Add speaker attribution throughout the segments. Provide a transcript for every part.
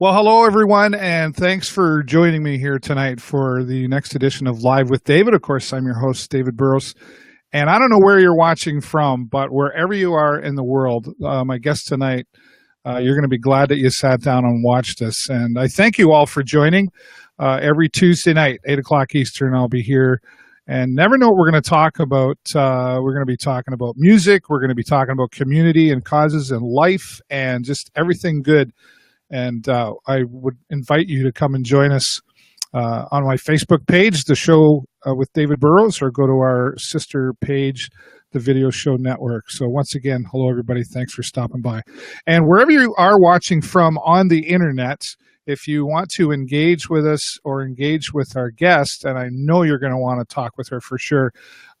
Speaker 1: Well, hello, everyone, and thanks for joining me here tonight for the next edition of Live with David. Of course, I'm your host, David Burrows, and I don't know where you're watching from, but wherever you are in the world, my guest tonight, you're going to be glad that you sat down and watched us. And I thank you all for joining. Every Tuesday night, 8 o'clock Eastern, I'll be here. And never know what we're going to talk about. We're going to be talking about music. We're going to be talking about community and causes and life and just everything good. And I would invite you to come and join us on my Facebook page, The Show with David Burrows, or go to our sister page, The Video Show Network. So once again, hello, everybody. Thanks for stopping by. And wherever you are watching from on the internet, if you want to engage with us or engage with our guest, and I know you're going to want to talk with her for sure,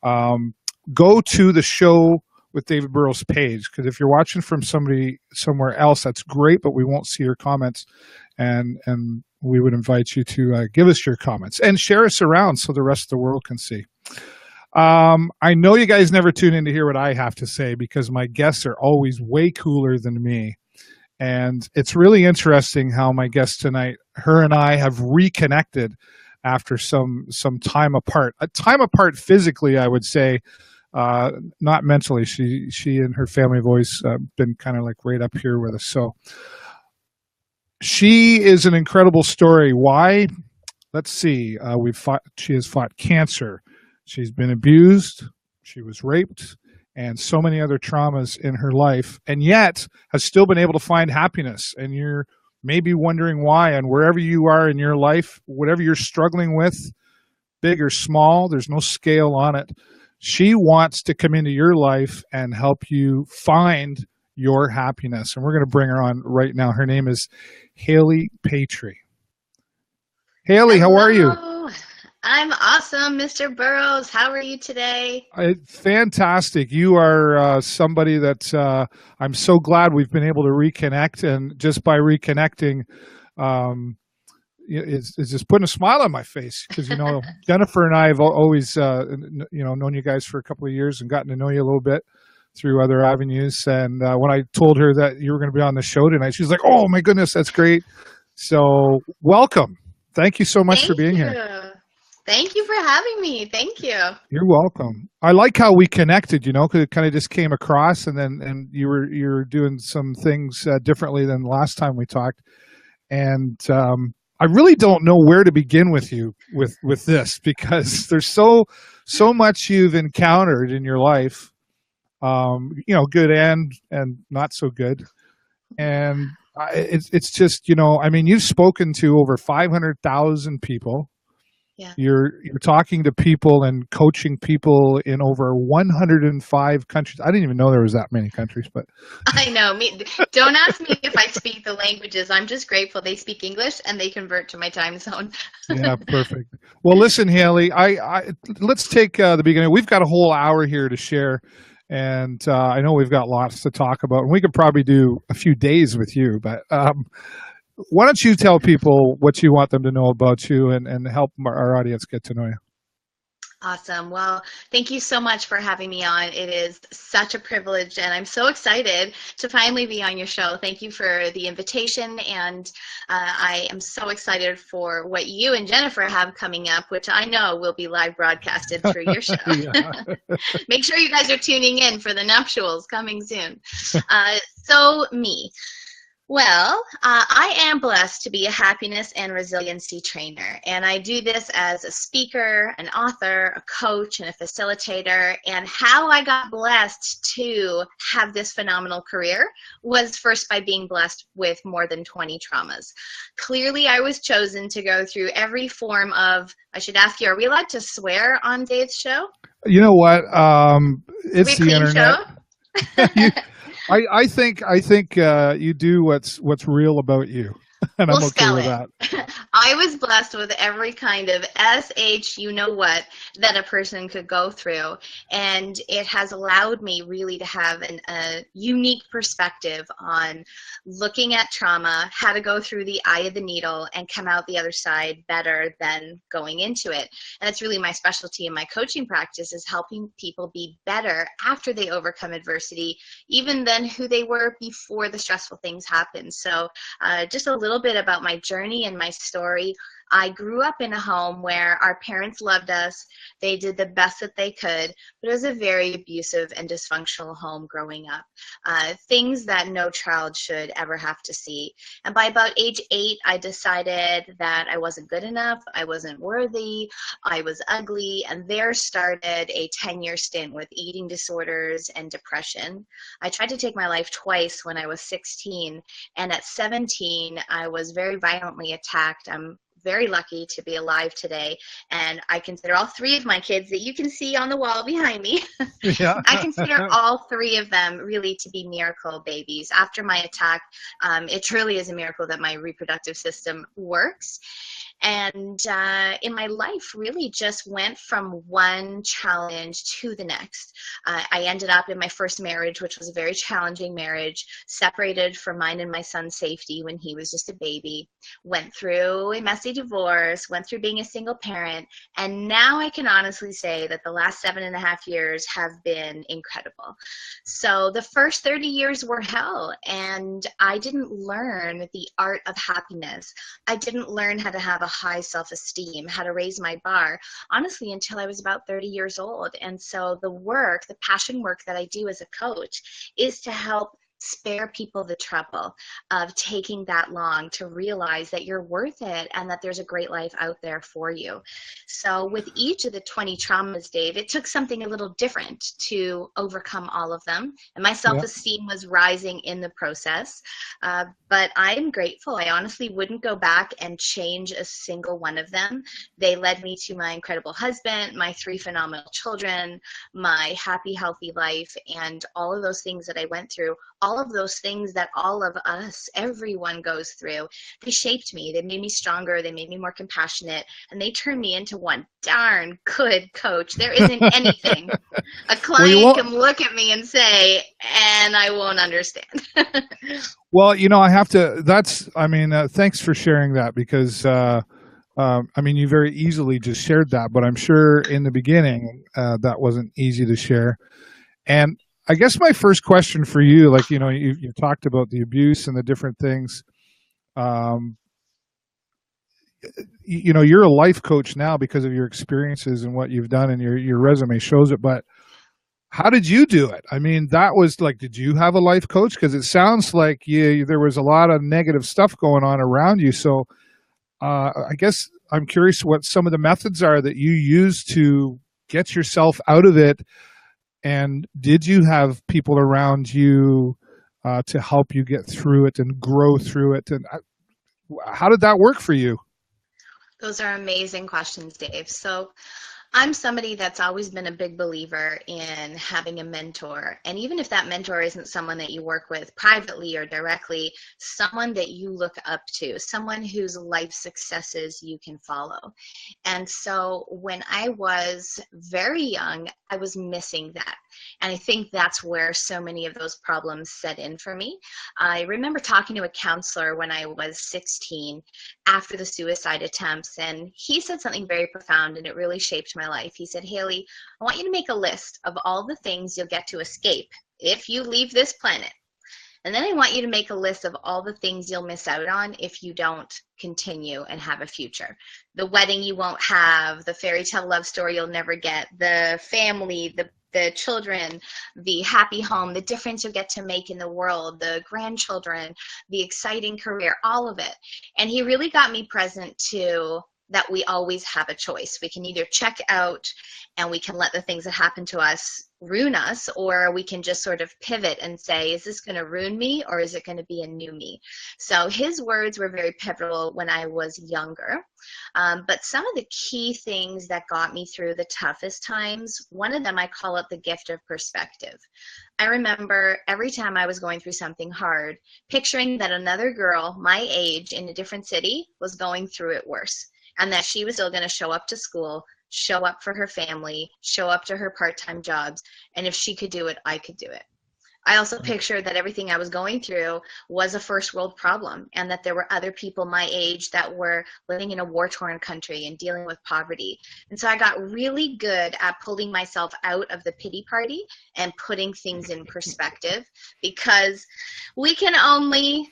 Speaker 1: go to the Show with David Burrows page, because if you're watching from somebody somewhere else, that's great, but we won't see your comments, and we would invite you to give us your comments and share us around so the rest of the world can see. I know you guys never tune in to hear what I have to say because my guests are always way cooler than me, and it's really interesting how my guest tonight, her and I have reconnected after some time apart. A time apart physically, I would say. Not mentally. She and her family have always been kind of like right up here with us. So she is an incredible story. Why? Let's see. She has fought cancer. She's been abused. She was raped, and so many other traumas in her life, and yet has still been able to find happiness. And you're maybe wondering why. And wherever you are in your life, whatever you're struggling with, big or small, there's no scale on it. She wants to come into your life and help you find your happiness. And we're going to bring her on right now. Her name is Hailey Patry. Hailey, how are you?
Speaker 2: I'm awesome, Mr. Burrows. How are you today?
Speaker 1: Fantastic. You are somebody that I'm so glad we've been able to reconnect. And just by reconnecting, it's just putting a smile on my face because, Jennifer and I have always, known you guys for a couple of years and gotten to know you a little bit through other avenues. And when I told her that you were going to be on the show tonight, she was like, oh my goodness, that's great. So welcome. Thank you so much for being here.
Speaker 2: Thank you for having me. Thank you.
Speaker 1: You're welcome. I like how we connected, because it kind of just came across and you were doing some things differently than last time we talked. And, I really don't know where to begin with you with this because there's so much you've encountered in your life, good and not so good. And it's just, you've spoken to over 500,000 people.
Speaker 2: Yeah.
Speaker 1: You're talking to people and coaching people in over 105 countries. I didn't even know there was that many countries, but
Speaker 2: I know. Don't ask me if I speak the languages. I'm just grateful they speak English and they convert to my time zone.
Speaker 1: Yeah, perfect. Well, listen, Hailey, let's take the beginning. We've got a whole hour here to share, and I know we've got lots to talk about. And we could probably do a few days with you, but why don't you tell people what you want them to know about you and help our audience get to know you?
Speaker 2: Awesome. Well, thank you so much for having me on. It is such a privilege, and I'm so excited to finally be on your show. Thank you for the invitation, and I am so excited for what you and Jennifer have coming up, which I know will be live broadcasted through your show. Make sure you guys are tuning in for the nuptials coming soon. So me. Well, I am blessed to be a happiness and resiliency trainer, and I do this as a speaker, an author, a coach, and a facilitator. And how I got blessed to have this phenomenal career was first by being blessed with more than 20 traumas. Clearly, I was chosen to go through every form of, I should ask you, are we allowed to swear on Dave's show?
Speaker 1: You know what? It's the internet. I think you do what's real about you, and I'm okay with that.
Speaker 2: I was blessed with every kind of you know what, that a person could go through. And it has allowed me really to have a unique perspective on looking at trauma, how to go through the eye of the needle and come out the other side better than going into it. And it's really my specialty in my coaching practice, is helping people be better after they overcome adversity, even than who they were before the stressful things happened. So just a little bit about my journey and my story. I grew up in a home where our parents loved us. They did the best that they could, but it was a very abusive and dysfunctional home growing up. Things that no child should ever have to see. And by about age 8, I decided that I wasn't good enough, I wasn't worthy, I was ugly, and there started a 10-year stint with eating disorders and depression. I tried to take my life twice when I was 16, and at 17, I was very violently attacked. I'm very lucky to be alive today, and I consider all 3 of my kids that you can see on the wall behind me,
Speaker 1: Yeah.
Speaker 2: I consider all 3 of them really to be miracle babies. After my attack, it truly is a miracle that my reproductive system works. And in my life, really just went from one challenge to the next. I ended up in my first marriage, which was a very challenging marriage, separated from mine and my son's safety when he was just a baby, went through a messy divorce, went through being a single parent, and now I can honestly say that the last 7.5 years have been incredible. So the first 30 years were hell, and I didn't learn the art of happiness. I didn't learn how to have a high self-esteem, how to raise my bar, honestly, until I was about 30 years old. And so the work, the passion work that I do as a coach, is to help spare people the trouble of taking that long to realize that you're worth it and that there's a great life out there for you. So with each of the 20 traumas, Dave, it took something a little different to overcome all of them. And my self-esteem was rising in the process. But I'm grateful. I honestly wouldn't go back and change a single one of them. They led me to my incredible husband, my 3 phenomenal children, my happy, healthy life, and all of those things that I went through. All of those things that all of us, everyone goes through, they shaped me. They made me stronger. They made me more compassionate. And they turned me into one darn good coach. There isn't anything a client can look at me and say, and I won't understand.
Speaker 1: Well, I have to, thanks for sharing that, because, you very easily just shared that, but I'm sure in the beginning, that wasn't easy to share. And I guess my first question for you, you talked about the abuse and the different things. You're a life coach now because of your experiences and what you've done, and your resume shows it. But how did you do it? That was did you have a life coach? Because it sounds like there was a lot of negative stuff going on around you. So I guess I'm curious what some of the methods are that you use to get yourself out of it. And did you have people around you to help you get through it and grow through it? And how did that work for you?
Speaker 2: Those are amazing questions, Dave. So I'm somebody that's always been a big believer in having a mentor. And even if that mentor isn't someone that you work with privately or directly, someone that you look up to, someone whose life successes you can follow. And so when I was very young, I was missing that. And I think that's where so many of those problems set in for me. I remember talking to a counselor when I was 16 after the suicide attempts, and he said something very profound, and it really shaped my life. He said, Hailey, I want you to make a list of all the things you'll get to escape if you leave this planet. And then I want you to make a list of all the things you'll miss out on if you don't continue and have a future. The wedding you won't have, the fairy tale love story you'll never get, the family, the children, the happy home, the difference you'll get to make in the world, the grandchildren, the exciting career, all of it. And he really got me present to that we always have a choice. We can either check out and we can let the things that happen to us ruin us, or we can just sort of pivot and say, is this going to ruin me, or is it going to be a new me? So his words were very pivotal when I was younger. But some of the key things that got me through the toughest times, one of them, I call it the gift of perspective. I remember every time I was going through something hard, picturing that another girl my age in a different city was going through it worse, and that she was still going to show up to school, show up for her family, show up to her part-time jobs, and if she could do it, I could do it. I also pictured that everything I was going through was a first world problem, and that there were other people my age that were living in a war-torn country and dealing with poverty. And so I got really good at pulling myself out of the pity party and putting things in perspective, because we can only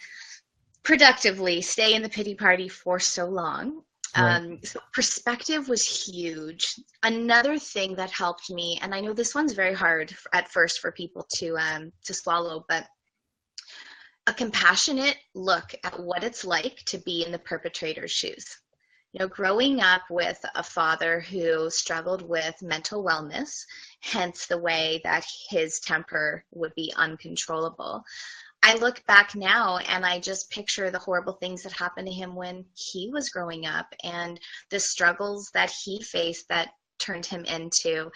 Speaker 2: productively stay in the pity party for so long. So perspective was huge. Another thing that helped me, and I know this one's very hard at first for people to swallow, but a compassionate look at what it's like to be in the perpetrator's shoes. You know, growing up with a father who struggled with mental wellness, hence the way that his temper would be uncontrollable. I look back now and I just picture the horrible things that happened to him when he was growing up, and the struggles that he faced that turned him into,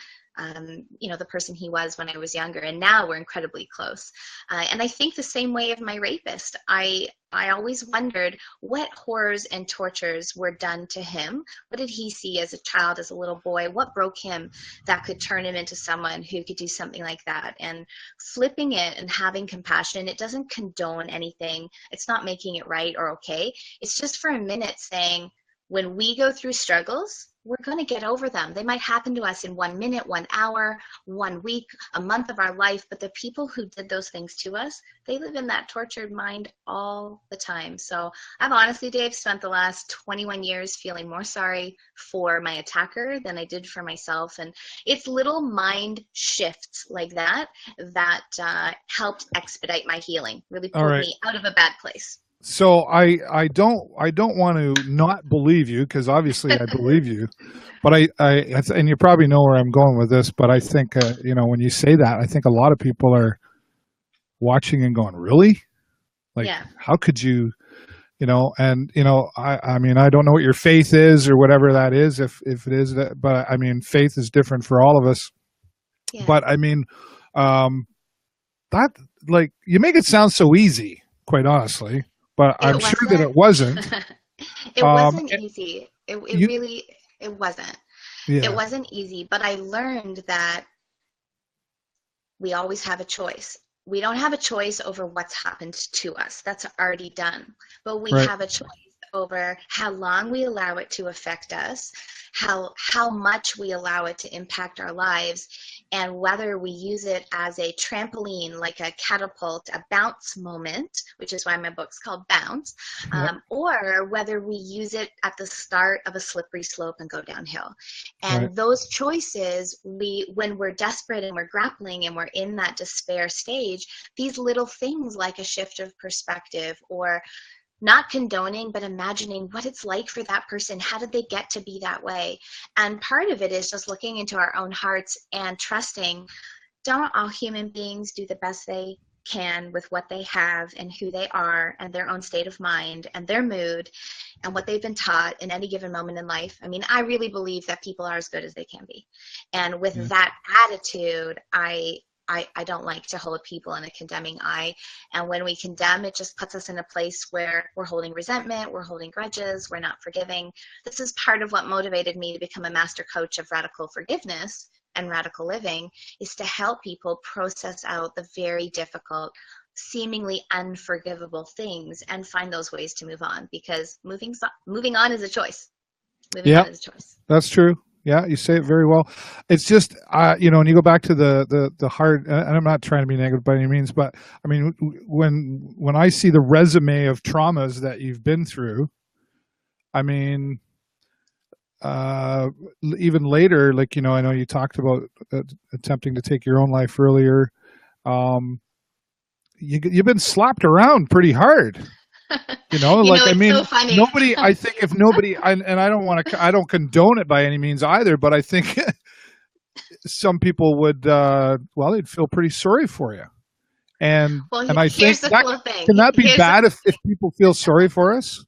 Speaker 2: the person he was when I was younger. And now we're incredibly close. And I think the same way of my rapist. I always wondered what horrors and tortures were done to him. What did he see as a child, as a little boy? What broke him that could turn him into someone who could do something like that? And flipping it and having compassion, it doesn't condone anything. It's not making it right or okay. It's just for a minute saying, when we go through struggles, we're going to get over them. They might happen to us in 1 minute, 1 hour, 1 week, a month of our life, but the people who did those things to us, they live in that tortured mind all the time. So I've honestly, Dave, spent the last 21 years feeling more sorry for my attacker than I did for myself. And it's little mind shifts like that helped expedite my healing, really pulled me out of a bad place.
Speaker 1: So I don't want to not believe you, because obviously I believe you, but I and you probably know where I'm going with this, but I think when you say that, I think a lot of people are watching and going, really? Like, how could you, I mean, I don't know what your faith is or whatever that is, if it is that, but I mean, faith is different for all of us. Yeah. But I mean, that, like, you make it sound so easy, quite honestly. But I'm sure that it wasn't.
Speaker 2: It wasn't easy. It wasn't. Yeah. It wasn't easy, but I learned that we always have a choice. We don't have a choice over what's happened to us. That's already done. But we have a choice over how long we allow it to affect us, how much we allow it to impact our lives, and whether we use it as a trampoline, like a catapult, a bounce moment, which is why my book's called Bounce, or whether we use it at the start of a slippery slope and go downhill. And those choices, when we're desperate and we're grappling and we're in that despair stage, these little things like a shift of perspective, or not condoning, but imagining what it's like for that person. How did they get to be that way? And part of it is just looking into our own hearts and trusting, don't all human beings do the best they can with what they have and who they are and their own state of mind and their mood and what they've been taught in any given moment in life? I mean, I really believe that people are as good as they can be. And with that attitude, I don't like to hold people in a condemning eye. And when we condemn, it just puts us in a place where we're holding resentment, we're holding grudges, we're not forgiving. This is part of what motivated me to become a master coach of radical forgiveness and radical living, is to help people process out the very difficult, seemingly unforgivable things and find those ways to move on, because moving on is a choice. Moving on is a choice.
Speaker 1: That's true. Yeah, you say it very well. It's just, when you go back to the hard, and I'm not trying to be negative by any means, but I mean, when I see the resume of traumas that you've been through, I mean, even later, like, I know you talked about attempting to take your own life earlier. You've been slapped around pretty hard.
Speaker 2: It's so funny.
Speaker 1: nobody, I think if nobody, and I don't condone it by any means either, but I think some people would, they'd feel pretty sorry for you.
Speaker 2: Well,
Speaker 1: And I think
Speaker 2: here's the
Speaker 1: that,
Speaker 2: cool thing.
Speaker 1: can that be bad if people feel sorry for us?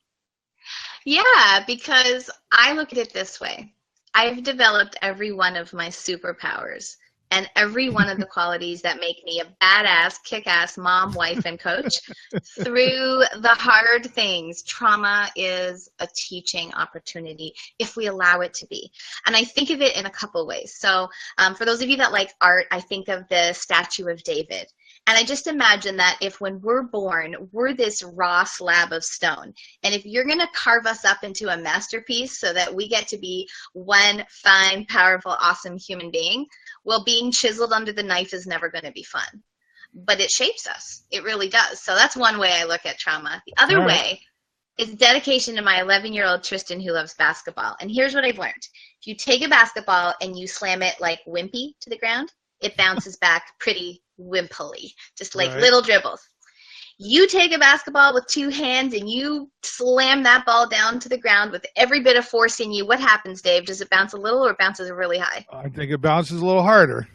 Speaker 2: Yeah, because I look at it this way. I've developed every one of my superpowers and every one of the qualities that make me a badass, kick-ass mom, wife, and coach through the hard things. Trauma is a teaching opportunity if we allow it to be. And I think of it in a couple ways. So for those of you that like art, I think of the statue of David. And I just imagine that if when we're born, we're this raw slab of stone. And if you're going to carve us up into a masterpiece so that we get to be one fine, powerful, awesome human being, well, being chiseled under the knife is never going to be fun. But it shapes us. It really does. So that's one way I look at trauma. The other way is dedication to my 11-year-old Tristan who loves basketball. And here's what I've learned. If you take a basketball and you slam it like wimpy to the ground, it bounces back pretty wimpily, just like little dribbles. You take a basketball with two hands and you slam that ball down to the ground with every bit of force in you. What happens, Dave? Does it bounce a little or bounces really high?
Speaker 1: I think it bounces a little harder.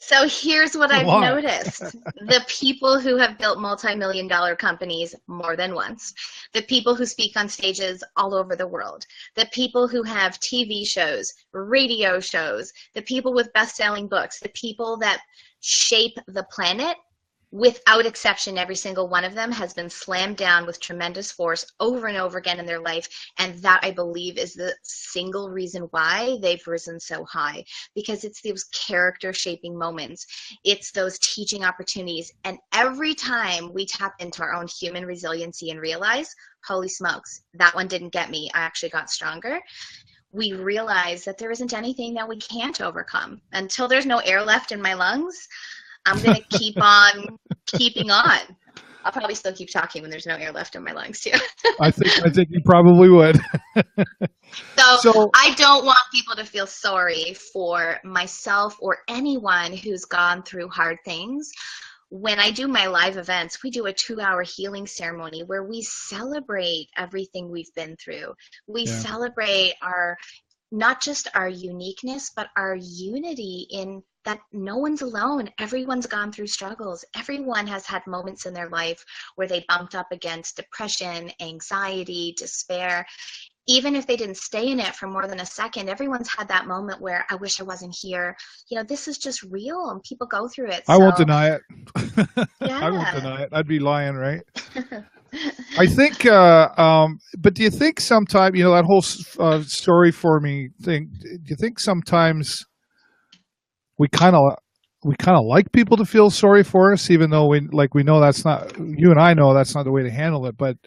Speaker 2: So here's what I've noticed. The people who have built multi-million-dollar companies more than once, the people who speak on stages all over the world, the people who have TV shows, radio shows, the people with best-selling books, the people that shape the planet, without exception, every single one of them has been slammed down with tremendous force over and over again in their life. And that, I believe, is the single reason why they've risen so high, because it's those character shaping moments. It's those teaching opportunities. And every time we tap into our own human resiliency and realize, holy smokes, that one didn't get me, I actually got stronger, we realize that there isn't anything that we can't overcome. Until there's no air left in my lungs, I'm going to keep on keeping on. I'll probably still keep talking when there's no air left in my lungs too.
Speaker 1: I think you probably would.
Speaker 2: So I don't want people to feel sorry for myself or anyone who's gone through hard things. When I do my live events, we do a 2-hour healing ceremony where we celebrate everything we've been through. We celebrate not just our uniqueness, but our unity in that no one's alone. Everyone's gone through struggles. Everyone has had moments in their life where they bumped up against depression, anxiety, despair. Even if they didn't stay in it for more than a second, everyone's had that moment where I wish I wasn't here. This is just real and people go through it.
Speaker 1: I won't deny it.
Speaker 2: Yeah.
Speaker 1: I won't deny it. I'd be lying, right? I think, but do you think sometimes, that whole story for me thing, do you think sometimes we kind of like people to feel sorry for us, even though we know that's not, you and I know that's not the way to handle it, but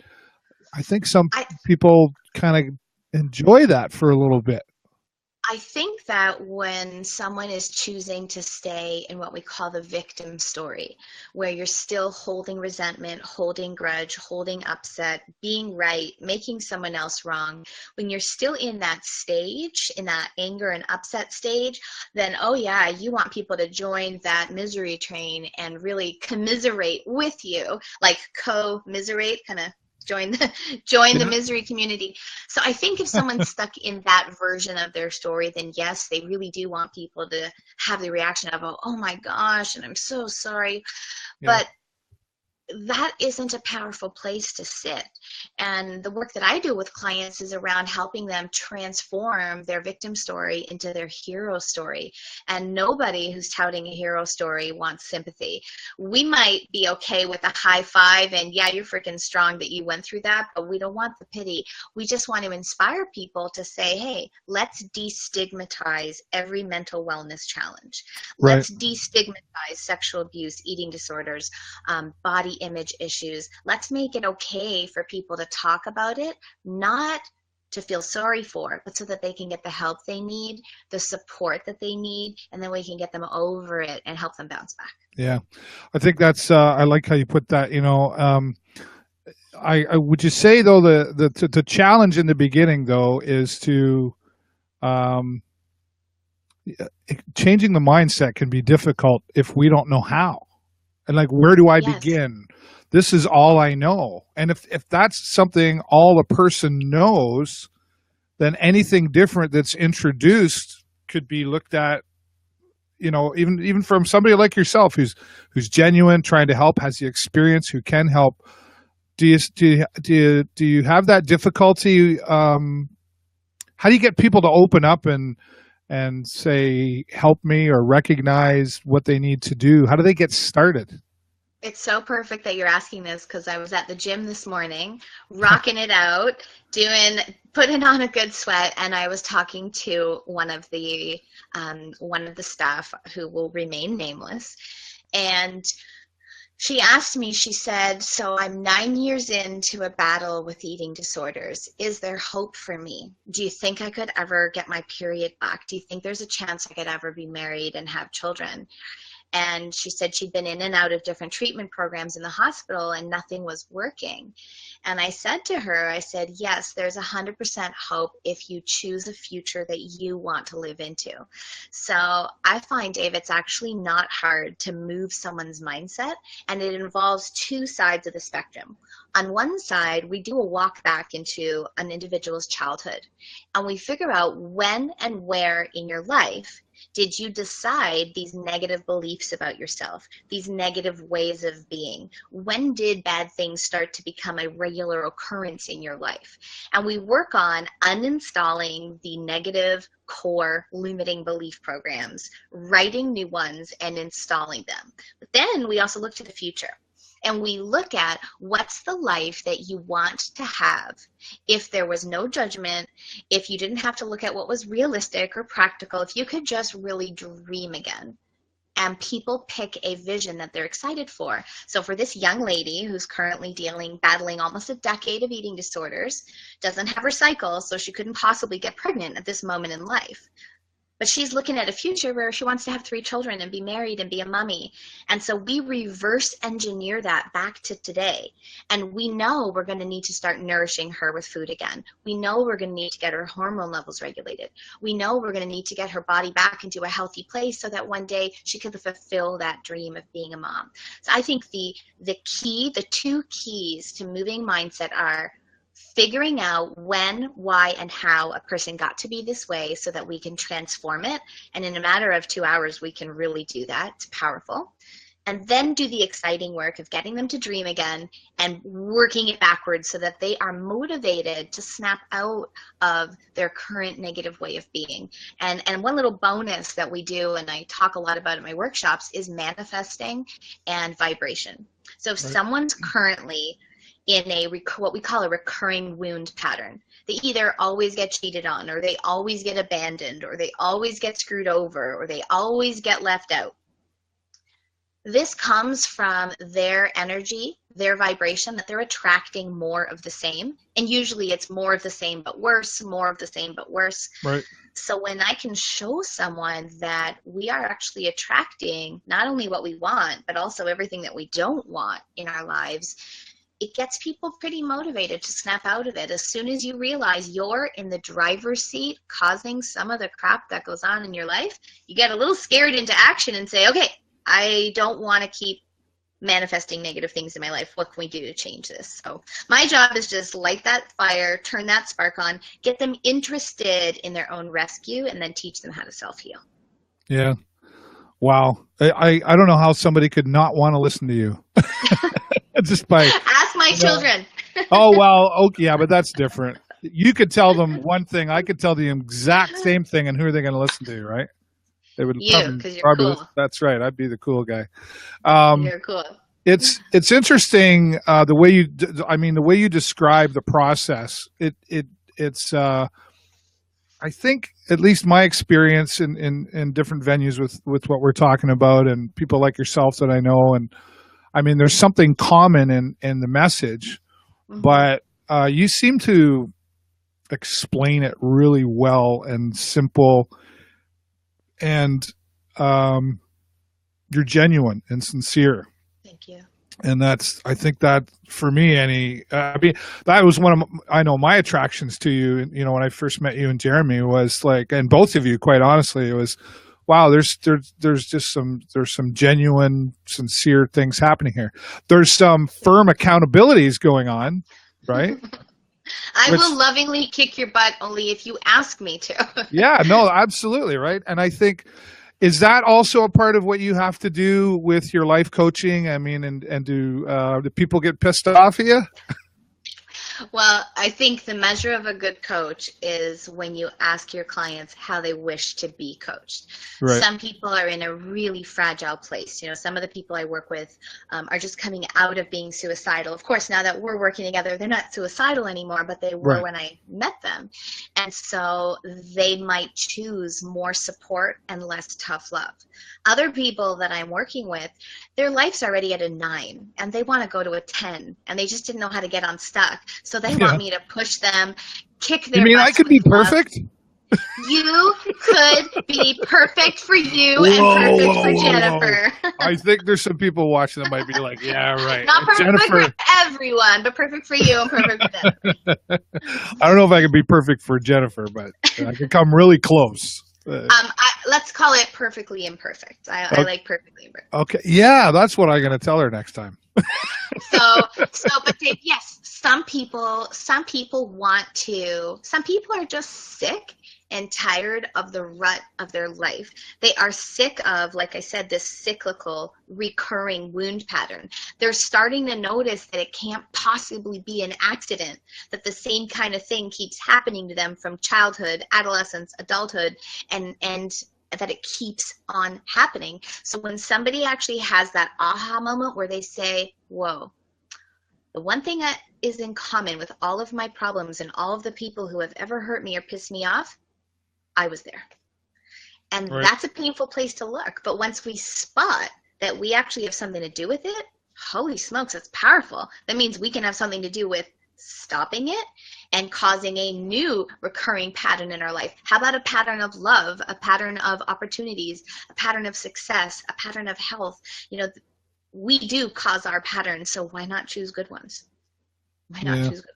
Speaker 1: I think some people kind of enjoy that for a little bit.
Speaker 2: I think that when someone is choosing to stay in what we call the victim story, where you're still holding resentment, holding grudge, holding upset, being right, making someone else wrong, when you're still in that stage, in that anger and upset stage, then, oh yeah, you want people to join that misery train and really commiserate with you, like co-miserate, kind of join the misery community. So I think if someone's stuck in that version of their story, then yes, they really do want people to have the reaction of, oh my gosh, and I'm so sorry. Yeah. But that isn't a powerful place to sit. And the work that I do with clients is around helping them transform their victim story into their hero story. And nobody who's touting a hero story wants sympathy. We might be okay with a high five and yeah, you're freaking strong that you went through that, but we don't want the pity. We just want to inspire people to say, hey, let's destigmatize every mental wellness challenge. Right. Let's destigmatize sexual abuse, eating disorders, body image issues. Let's make it okay for people to talk about it, not to feel sorry for, but so that they can get the help they need, the support that they need, and then we can get them over it and help them bounce back.
Speaker 1: Yeah, I think that's, I like how you put that, I would you say though, the challenge in the beginning though, is to, changing the mindset can be difficult if we don't know how. And where do I begin? this is all I know. And if that's something all a person knows, then anything different that's introduced could be looked at, even from somebody like yourself who's genuine, trying to help, has the experience, who can help. Do you have that difficulty? How do you get people to open up and say, help me, or recognize what they need to do? How do they get started?
Speaker 2: It's so perfect that you're asking this, because I was at the gym this morning, rocking it out, putting on a good sweat, and I was talking to one of the staff who will remain nameless, and she asked me, she said, so I'm 9 years into a battle with eating disorders. Is there hope for me? Do you think I could ever get my period back? Do you think there's a chance I could ever be married and have children? And she said she'd been in and out of different treatment programs in the hospital and nothing was working. And I said to her, I said, yes, there's 100% hope if you choose a future that you want to live into. So I find, Dave, it's actually not hard to move someone's mindset, and it involves two sides of the spectrum. On one side, we do a walk back into an individual's childhood, and we figure out when and where in your life did you decide these negative beliefs about yourself, these negative ways of being? When did bad things start to become a regular occurrence in your life? And we work on uninstalling the negative core limiting belief programs, writing new ones and installing them. But then we also look to the future. And we look at what's the life that you want to have if there was no judgment, if you didn't have to look at what was realistic or practical, if you could just really dream again. And people pick a vision that they're excited for. So for this young lady who's currently battling almost a decade of eating disorders, doesn't have her cycle, so she couldn't possibly get pregnant at this moment in life. But she's looking at a future where she wants to have 3 children and be married and be a mommy. And so we reverse engineer that back to today. And we know we're going to need to start nourishing her with food again. We know we're going to need to get her hormone levels regulated. We know we're going to need to get her body back into a healthy place so that one day she could fulfill that dream of being a mom. So I think the two keys to moving mindset are figuring out when, why, and how a person got to be this way so that we can transform it. And in a matter of 2 hours, we can really do that. It's powerful. And then do the exciting work of getting them to dream again and working it backwards so that they are motivated to snap out of their current negative way of being. And one little bonus that we do, and I talk a lot about in my workshops, is manifesting and vibration. So if someone's currently in what we call a recurring wound pattern, they either always get cheated on, or they always get abandoned, or they always get screwed over, or they always get left out. This comes from their energy, their vibration, that they're attracting more of the same. And usually it's more of the same but worse, more of the same but worse.
Speaker 1: Right.
Speaker 2: So when I can show someone that we are actually attracting not only what we want, but also everything that we don't want in our lives, it gets people pretty motivated to snap out of it. As soon as you realize you're in the driver's seat causing some of the crap that goes on in your life, you get a little scared into action and say, okay, I don't want to keep manifesting negative things in my life. What can we do to change this? So my job is just light that fire, turn that spark on, get them interested in their own rescue, and then teach them how to self-heal.
Speaker 1: Yeah. Wow. I don't know how somebody could not want to listen to you. Just by
Speaker 2: ask my children.
Speaker 1: Oh, well, okay, yeah, but that's different. You could tell them one thing, I could tell the exact same thing, and who are they going to listen to, right? They would
Speaker 2: because you're cool.
Speaker 1: That's right. I'd be the cool guy.
Speaker 2: You're cool.
Speaker 1: It's interesting the way you describe the process. It's I think, at least my experience in different venues with what we're talking about, and people like yourself that I know, and I mean, there's something common in the message, but you seem to explain it really well and simple, and you're genuine and sincere.
Speaker 2: Thank you.
Speaker 1: And I think that for me, that was one of my attractions to you. You know, when I first met you and Jeremy was like, and both of you, quite honestly, it was wow, there's just some genuine, sincere things happening here. There's some firm accountabilities going on, right?
Speaker 2: I
Speaker 1: Which,
Speaker 2: will lovingly kick your butt only if you ask me to.
Speaker 1: yeah, no, absolutely, right. And I think, is that also a part of what you have to do with your life coaching? I mean, and do people get pissed off at you?
Speaker 2: Well, I think the measure of a good coach is when you ask your clients how they wish to be coached.
Speaker 1: Right.
Speaker 2: Some people are in a really fragile place. You know, some of the people I work with are just coming out of being suicidal. Of course, now that we're working together, they're not suicidal anymore, but they were
Speaker 1: Right.
Speaker 2: when I met them. And so they might choose more support and less tough love. Other people that I'm working with, their life's already at a 9 and they want to go to a 10 and they just didn't know how to get unstuck. So they
Speaker 1: Yeah.
Speaker 2: want me to push them, kick
Speaker 1: You
Speaker 2: their
Speaker 1: mean I
Speaker 2: butts
Speaker 1: could be
Speaker 2: with love.
Speaker 1: perfect?
Speaker 2: You could be perfect for you
Speaker 1: Whoa,
Speaker 2: and perfect
Speaker 1: whoa,
Speaker 2: for
Speaker 1: whoa,
Speaker 2: Jennifer.
Speaker 1: I think there's some people watching that might be like, yeah, right.
Speaker 2: Not perfect
Speaker 1: Jennifer,
Speaker 2: for everyone, but perfect for you and perfect for them.
Speaker 1: I don't know if I can be perfect for Jennifer, but I can come really close.
Speaker 2: Let's call it perfectly imperfect. I
Speaker 1: Okay.
Speaker 2: like perfectly imperfect.
Speaker 1: Okay. Yeah, that's what I'm going to tell her next time.
Speaker 2: But Dave, yes, some people are just sick and tired of the rut of their life. They are sick of, like I said, this cyclical, recurring wound pattern. They're starting to notice that it can't possibly be an accident, that the same kind of thing keeps happening to them from childhood, adolescence, adulthood, and that it keeps on happening. So when somebody actually has that aha moment where they say, whoa, the one thing that is in common with all of my problems and all of the people who have ever hurt me or pissed me off, I was there. And
Speaker 1: Right.
Speaker 2: that's a painful place to look. But once we spot that we actually have something to do with it, holy smokes, that's powerful. That means we can have something to do with stopping it and causing a new recurring pattern in our life. How about a pattern of love, a pattern of opportunities, a pattern of success, a pattern of health? You know, we do cause our patterns, so why not choose good ones? Why not
Speaker 1: Yeah.
Speaker 2: choose good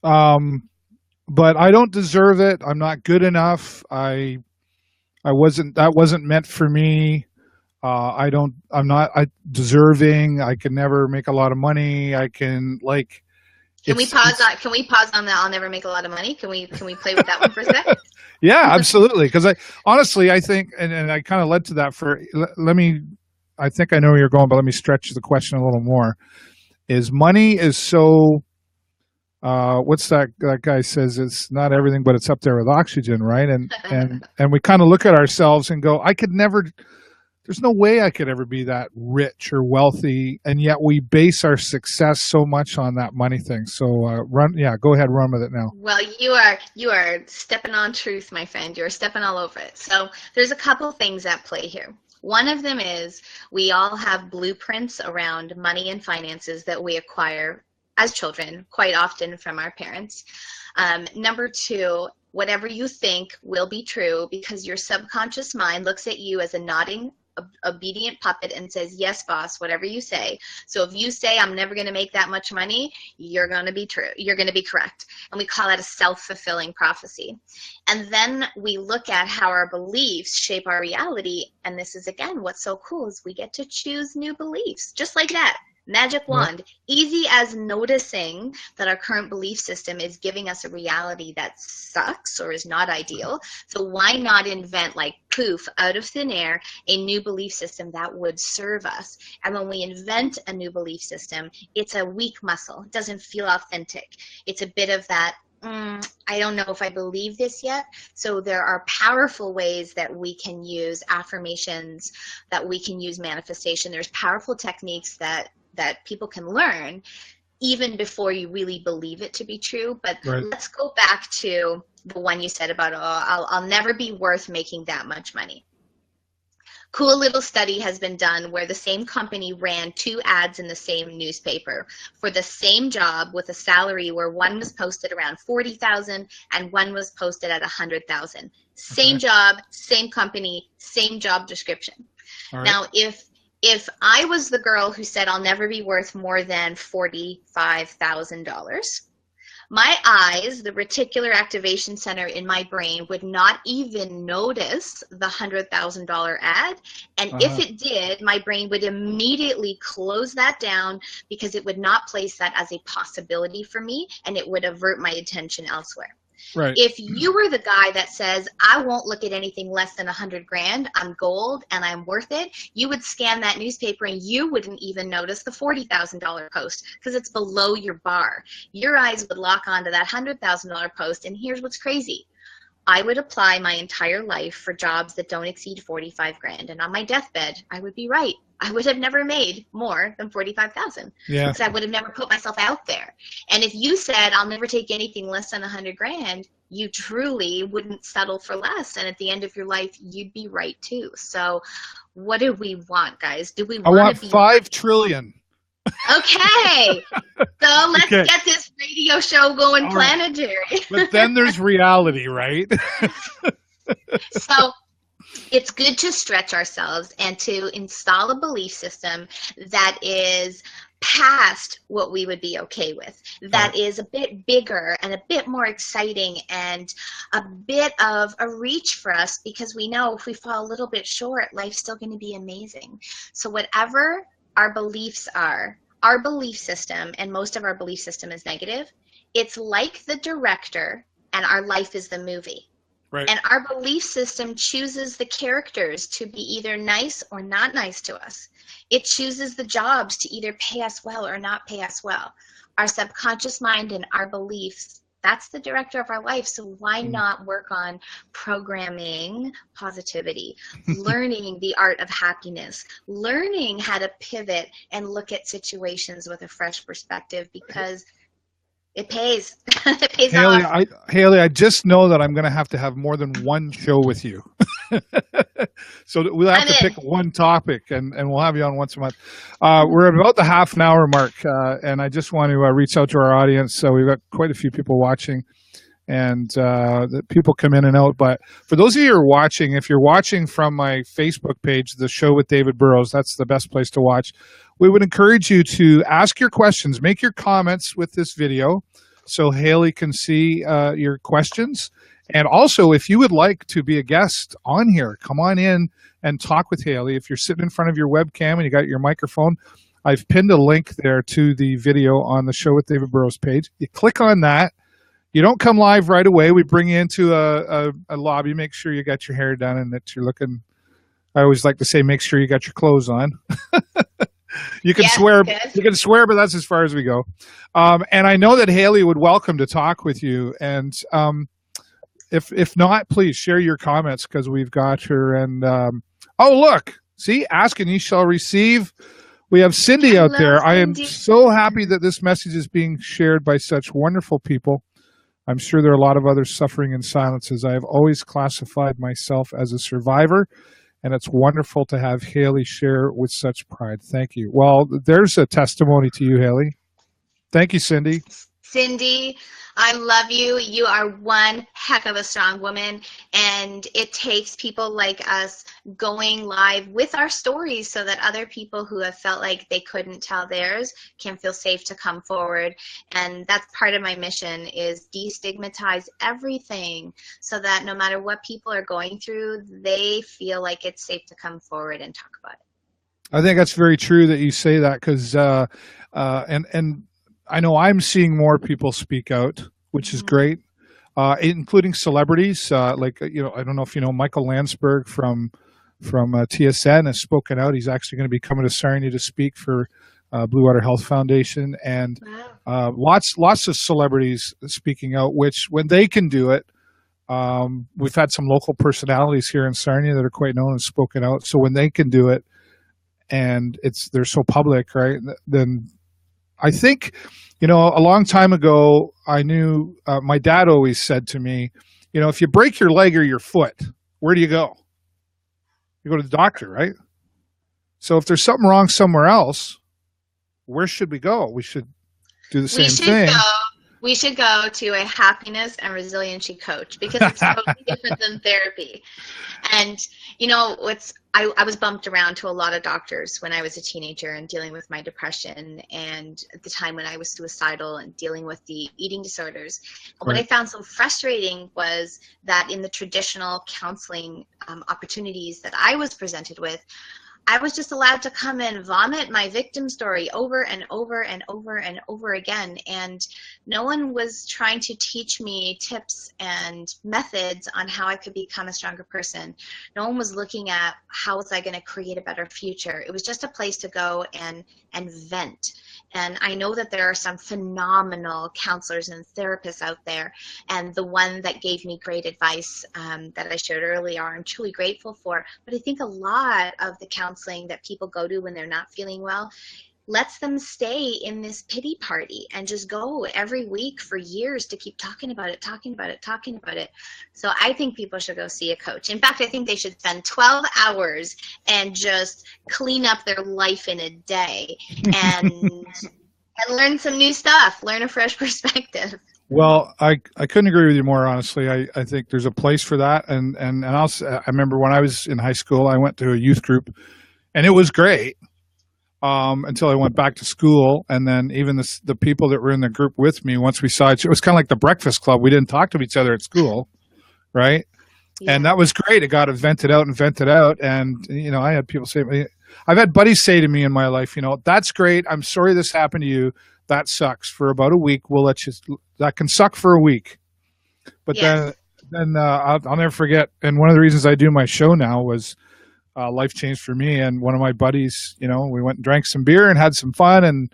Speaker 2: ones?
Speaker 1: But I don't deserve it. I'm not good enough. That wasn't meant for me. I'm not deserving. I can never make a lot of money. I can like,
Speaker 2: Can we pause on that? I'll never make a lot of money. Can we play with that one for a sec?
Speaker 1: yeah, absolutely. Because I think, and I kind of led to that let me, I think I know where you're going, but let me stretch the question a little more. Is money is so, what's that guy says, it's not everything, but it's up there with oxygen, right? And we kind of look at ourselves and go, there's no way I could ever be that rich or wealthy, and yet we base our success so much on that money thing. So go ahead, run with it now.
Speaker 2: Well, you are stepping on truth, my friend. You're stepping all over it. So there's a couple things at play here. One of them is we all have blueprints around money and finances that we acquire as children, quite often from our parents. Number two, whatever you think will be true because your subconscious mind looks at you as a nodding, obedient puppet and says, yes, boss, whatever you say. So if you say, I'm never going to make that much money, you're going to be true. You're going to be correct. And we call that a self-fulfilling prophecy. And then we look at how our beliefs shape our reality. And this is, again, what's so cool is we get to choose new beliefs, just like that. Magic wand, easy as noticing that our current belief system is giving us a reality that sucks or is not ideal. So why not invent, like poof, out of thin air, a new belief system that would serve us? And when we invent a new belief system, it's a weak muscle. It doesn't feel authentic. It's a bit of that, I don't know if I believe this yet. So there are powerful ways that we can use affirmations, that we can use manifestation. There's powerful techniques that people can learn even before you really believe it to be true. But let's go back to the one you said about, I'll never be worth making that much money. Cool little study has been done where the same company ran 2 ads in the same newspaper for the same job with a salary where one was posted around $40,000 and one was posted at $100,000. Same job, same company, same job description. Right. Now, if I was the girl who said I'll never be worth more than $45,000, My eyes, the reticular activation center in my brain, would not even notice the $100,000 ad. And if it did, my brain would immediately close that down because it would not place that as a possibility for me, and it would avert my attention elsewhere.
Speaker 1: Right.
Speaker 2: If you were the guy that says, I won't look at anything less than 100 grand, I'm gold and I'm worth it, you would scan that newspaper and you wouldn't even notice the $40,000 post because it's below your bar. Your eyes would lock onto that $100,000 post. And here's what's crazy. I would apply my entire life for jobs that don't exceed 45 grand. And on my deathbed, I would be right. I would have never made more than 45,000 because I would have never put myself out there. And if you said, I'll never take anything less than 100 grand, you truly wouldn't settle for less. And at the end of your life, you'd be right too. So what do we want, guys? Do we want
Speaker 1: I want 5 trillion.
Speaker 2: Okay. So let's get this radio show going planetary.
Speaker 1: But then there's reality, right?
Speaker 2: So it's good to stretch ourselves and to install a belief system that is past what we would be okay with, that is a bit bigger and a bit more exciting and a bit of a reach for us, because we know if we fall a little bit short, life's still going to be amazing. So whatever our beliefs are, our belief system, and most of our belief system is negative, it's like the director and our life is the movie.
Speaker 1: Right.
Speaker 2: And our belief system chooses the characters to be either nice or not nice to us. It chooses the jobs to either pay us well or not pay us well. Our subconscious mind and our beliefs, that's the director of our life. So why not work on programming positivity, learning the art of happiness, learning how to pivot and look at situations with a fresh perspective, because it pays. It pays
Speaker 1: Hailey,
Speaker 2: off.
Speaker 1: Hailey, I just know that I'm going to have more than one show with you. So we'll have to pick one topic, and we'll have you on once a month. We're at about the half an hour mark, and I just want to reach out to our audience. So we've got quite a few people watching, and the people come in and out. But for those of you who are watching, if you're watching from my Facebook page, The Show with David Burrows, that's the best place to watch. We would encourage you to ask your questions, make your comments with this video so Hailey can see your questions. And also, if you would like to be a guest on here, come on in and talk with Hailey. If you're sitting in front of your webcam and you got your microphone, I've pinned a link there to the video on the Show with David Burrows page. You click on that. You don't come live right away. We bring you into a lobby. Make sure you got your hair done and that you're looking. I always like to say, make sure you got your clothes on. You can swear, but that's as far as we go. And I know that Hailey would welcome to talk with you. And if not, please share your comments, because we've got her. And oh, look, see, ask and ye shall receive. We have Cindy out there. Cindy. I am so happy that this message is being shared by such wonderful people. I'm sure there are a lot of others suffering in silence, as I have always classified myself as a survivor. And it's wonderful to have Hailey share with such pride. Thank you. Well, there's a testimony to you, Hailey. Thank you, Cindy.
Speaker 2: Cindy, I love you. You are one heck of a strong woman, and it takes people like us going live with our stories so that other people who have felt like they couldn't tell theirs can feel safe to come forward. And that's part of my mission, is destigmatize everything so that no matter what people are going through, they feel like it's safe to come forward and talk about it.
Speaker 1: I think that's very true that you say that, because and I know I'm seeing more people speak out, which is great, including celebrities. Like, you know, I don't know if you know Michael Landsberg from TSN has spoken out. He's actually going to be coming to Sarnia to speak for Blue Water Health Foundation, and lots of celebrities speaking out, which when they can do it, we've had some local personalities here in Sarnia that are quite known and spoken out. So when they can do it, and they're so public, right, then I think, you know, a long time ago, I knew my dad always said to me, you know, if you break your leg or your foot, where do you go? You go to the doctor, right? So if there's something wrong somewhere else, where should we go? We should do the same thing.
Speaker 2: We should go to a happiness and resiliency coach because it's totally different than therapy. And I was bumped around to a lot of doctors when I was a teenager and dealing with my depression, and at the time when I was suicidal and dealing with the eating disorders.
Speaker 1: Right.
Speaker 2: What I found so frustrating was that in the traditional counseling opportunities that I was presented with, I was just allowed to come and vomit my victim story over and over and over and over again. And no one was trying to teach me tips and methods on how I could become a stronger person. No one was looking at how was I going to create a better future. It was just a place to go and vent. And I know that there are some phenomenal counselors and therapists out there. And the one that gave me great advice that I shared earlier, I'm truly grateful for. But I think a lot of the counseling that people go to when they're not feeling well lets them stay in this pity party and just go every week for years to keep talking about it. So I think people should go see a coach. In fact, I think they should spend 12 hours and just clean up their life in a day and learn some new stuff, learn a fresh perspective.
Speaker 1: Well, I couldn't agree with you more, honestly. I think there's a place for that. And I remember when I was in high school, I went to a youth group, and it was great. Until I went back to school, and then even the people that were in the group with me, once we saw it was kind of like the Breakfast Club. We didn't talk to each other at school, right? Yeah. And that was great. It got vented out. And I had people say, I've had buddies say to me in my life, that's great. I'm sorry this happened to you. That sucks. For about a week, we'll let you. That can suck for a week, but yes. then I'll never forget. And one of the reasons I do my show now was. Life changed for me, and one of my buddies, we went and drank some beer and had some fun, and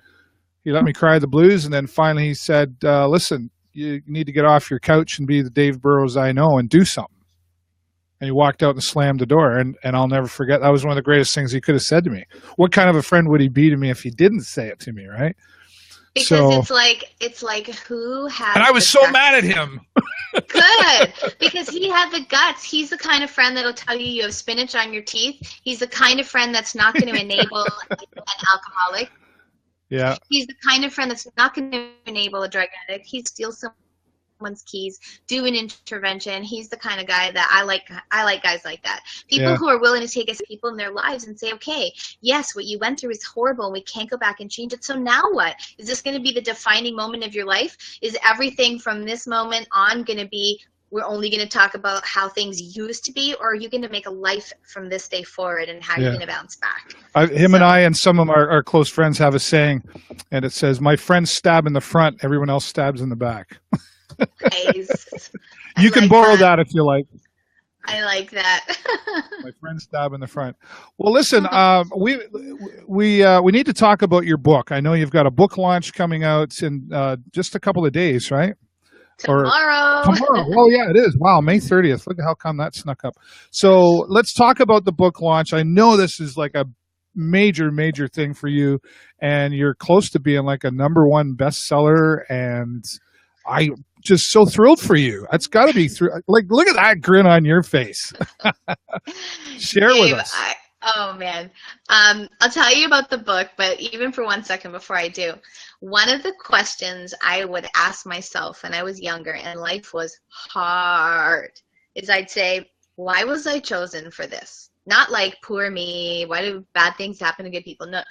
Speaker 1: he let me cry the blues. And then finally he said, listen, you need to get off your couch and be the Dave Burrows I know and do something. And he walked out and slammed the door, and I'll never forget. That was one of the greatest things he could have said to me. What kind of a friend would he be to me if he didn't say it to me, right?
Speaker 2: Because it's like who has.
Speaker 1: And I was so mad at him.
Speaker 2: Good, because he had the guts. He's the kind of friend that'll tell you have spinach on your teeth. He's the kind of friend that's not going to enable an alcoholic.
Speaker 1: Yeah.
Speaker 2: He's the kind of friend that's not going to enable a drug addict. He steals someone's keys, do an intervention. He's the kind of guy that I like guys like that. People who are willing to take us people in their lives and say, okay, yes, what you went through is horrible and we can't go back and change it. So now what? Is this going to be the defining moment of your life? Is everything from this moment on going to be, we're only going to talk about how things used to be, or are you going to make a life from this day forward and how you're going to bounce back?
Speaker 1: And I and some of our close friends have a saying, and it says, my friends stab in the front, everyone else stabs in the back.
Speaker 2: Nice.
Speaker 1: You can borrow that if you like.
Speaker 2: I like that.
Speaker 1: My friend stab in the front. Well, listen, we need to talk about your book. I know you've got a book launch coming out in just a couple of days, right?
Speaker 2: Tomorrow.
Speaker 1: Well, yeah, it is. Wow, May 30th. Look at how come that snuck up. So let's talk about the book launch. I know this is like a major thing for you, and you're close to being like a #1 bestseller, and I just so thrilled for you. It's got to be like, look at that grin on your face. Share
Speaker 2: Dave,
Speaker 1: with us.
Speaker 2: Oh man. I'll tell you about the book, but even for 1 second before I do, one of the questions I would ask myself when I was younger and life was hard is I'd say, why was I chosen for this? Not like, poor me, why do bad things happen to good people? No,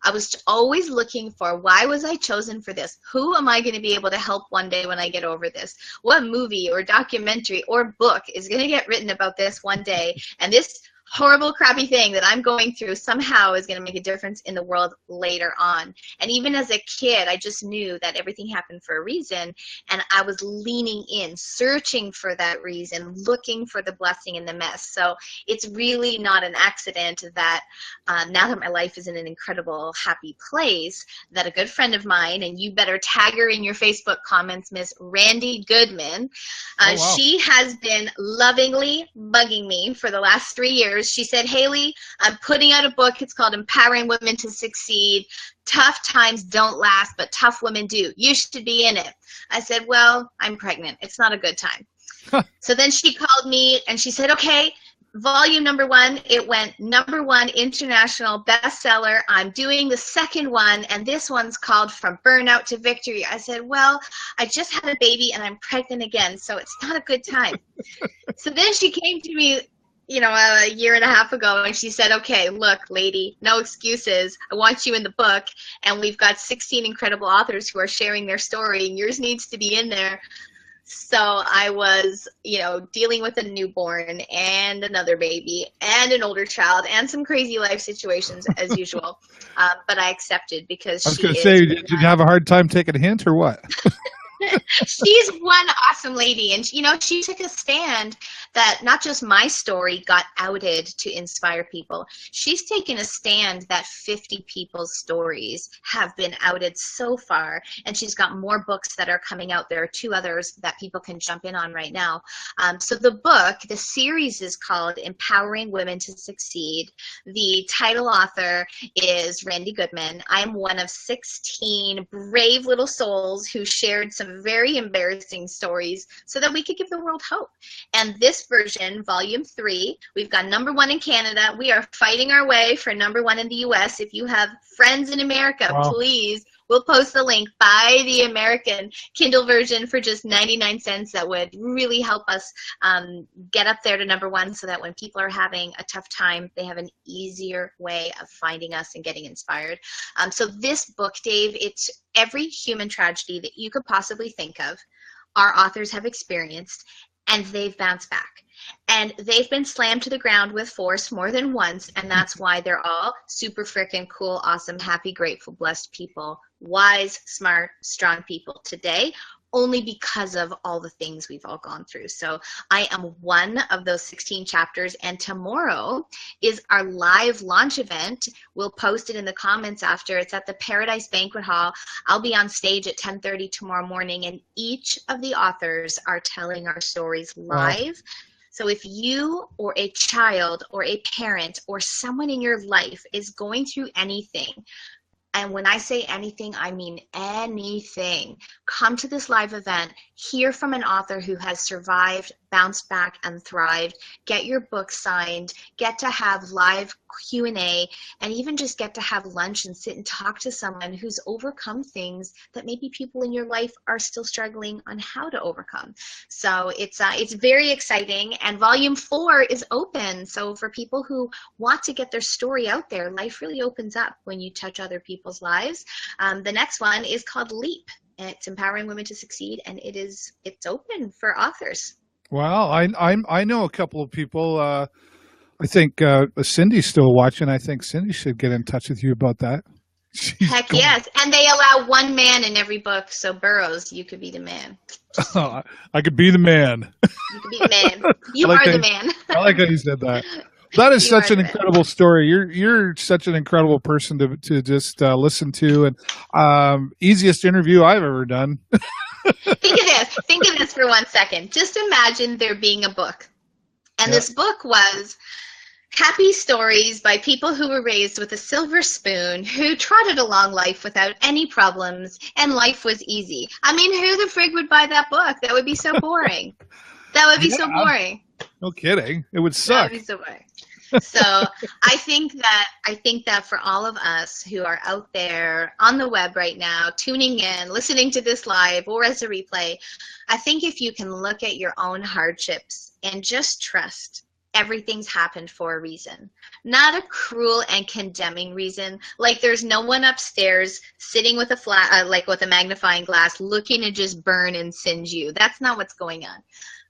Speaker 2: I was always looking for, why was I chosen for this? Who am I going to be able to help one day when I get over this? What movie or documentary or book is going to get written about this one day? And this horrible, crappy thing that I'm going through somehow is going to make a difference in the world later on. And even as a kid, I just knew that everything happened for a reason, and I was leaning in, searching for that reason, looking for the blessing in the mess. So it's really not an accident that now that my life is in an incredible, happy place, that a good friend of mine, and you better tag her in your Facebook comments, Miss Randy Goodman, she has been lovingly bugging me for the last 3 years. She said, Hailey, I'm putting out a book. It's called Empowering Women to Succeed. Tough times don't last, but tough women do. You should be in it. I said, well, I'm pregnant. It's not a good time. So then she called me and she said, okay, volume #1, it went #1 international bestseller. I'm doing the second one, and this one's called From Burnout to Victory. I said, well, I just had a baby and I'm pregnant again, so it's not a good time. So then she came to me, a year and a half ago, and she said, okay, look, lady, no excuses. I want you in the book, and we've got 16 incredible authors who are sharing their story, and yours needs to be in there. So I was, dealing with a newborn and another baby and an older child and some crazy life situations as usual. But I accepted because
Speaker 1: I was going to say, did you have a hard time taking a hint or what?
Speaker 2: She's one awesome lady, and she took a stand that not just my story got outed to inspire people. She's taken a stand that 50 people's stories have been outed so far, and she's got more books that are coming out. There are 2 others that people can jump in on right now. So the series is called Empowering Women to Succeed. The title author is Randy Goodman. I'm one of 16 brave little souls who shared some very embarrassing stories so that we could give the world hope. And this version, volume 3, we've got number 1 in Canada. We are fighting our way for number 1 in the US. If you have friends in America, wow, please, we'll post the link. Buy the American Kindle version for just 99 cents. That would really help us get up there to number 1 so that when people are having a tough time, they have an easier way of finding us and getting inspired. So this book, Dave, it's every human tragedy that you could possibly think of, our authors have experienced, and they've bounced back. And they've been slammed to the ground with force more than once, and that's why they're all super freaking cool, awesome, happy, grateful, blessed people, wise, smart, strong people today, only because of all the things we've all gone through. So I am one of those 16 chapters, and tomorrow is our live launch event. We'll post it in the comments after. It's at the Paradise Banquet Hall. I'll be on stage at 10:30 tomorrow morning, and each of the authors are telling our stories live. Wow. So if you or a child or a parent or someone in your life is going through anything, and when I say anything, I mean anything, come to this live event, hear from an author who has survived, bounced back, and thrived, get your book signed, get to have live Q&A, and even just get to have lunch and sit and talk to someone who's overcome things that maybe people in your life are still struggling on how to overcome. So it's very exciting, and volume 4 is open. So for people who want to get their story out there, life really opens up when you touch other people's lives. The next one is called Leap, and it's Empowering Women to Succeed, and it's open for authors.
Speaker 1: Well, I know a couple of people. I think Cindy's still watching. I think Cindy should get in touch with you about that.
Speaker 2: Heck yes. And they allow 1 man in every book. So Burroughs, you could be the man.
Speaker 1: I could be the man.
Speaker 2: You could be the man. You like are the man.
Speaker 1: I like how you said that. That is such an incredible story. You're such an incredible person to just listen to, and easiest interview I've ever done.
Speaker 2: Think of this for 1 second. Just imagine there being a book. And this book was happy stories by people who were raised with a silver spoon, who trotted along life without any problems, and life was easy. I mean, who the frig would buy that book? That would be so boring. That would be so boring.
Speaker 1: No kidding. It would suck.
Speaker 2: That would be so boring. So I think that for all of us who are out there on the web right now, tuning in, listening to this live or as a replay, I think if you can look at your own hardships and just trust everything's happened for a reason, not a cruel and condemning reason. Like there's no one upstairs sitting with with a magnifying glass looking to just burn and singe you. That's not what's going on.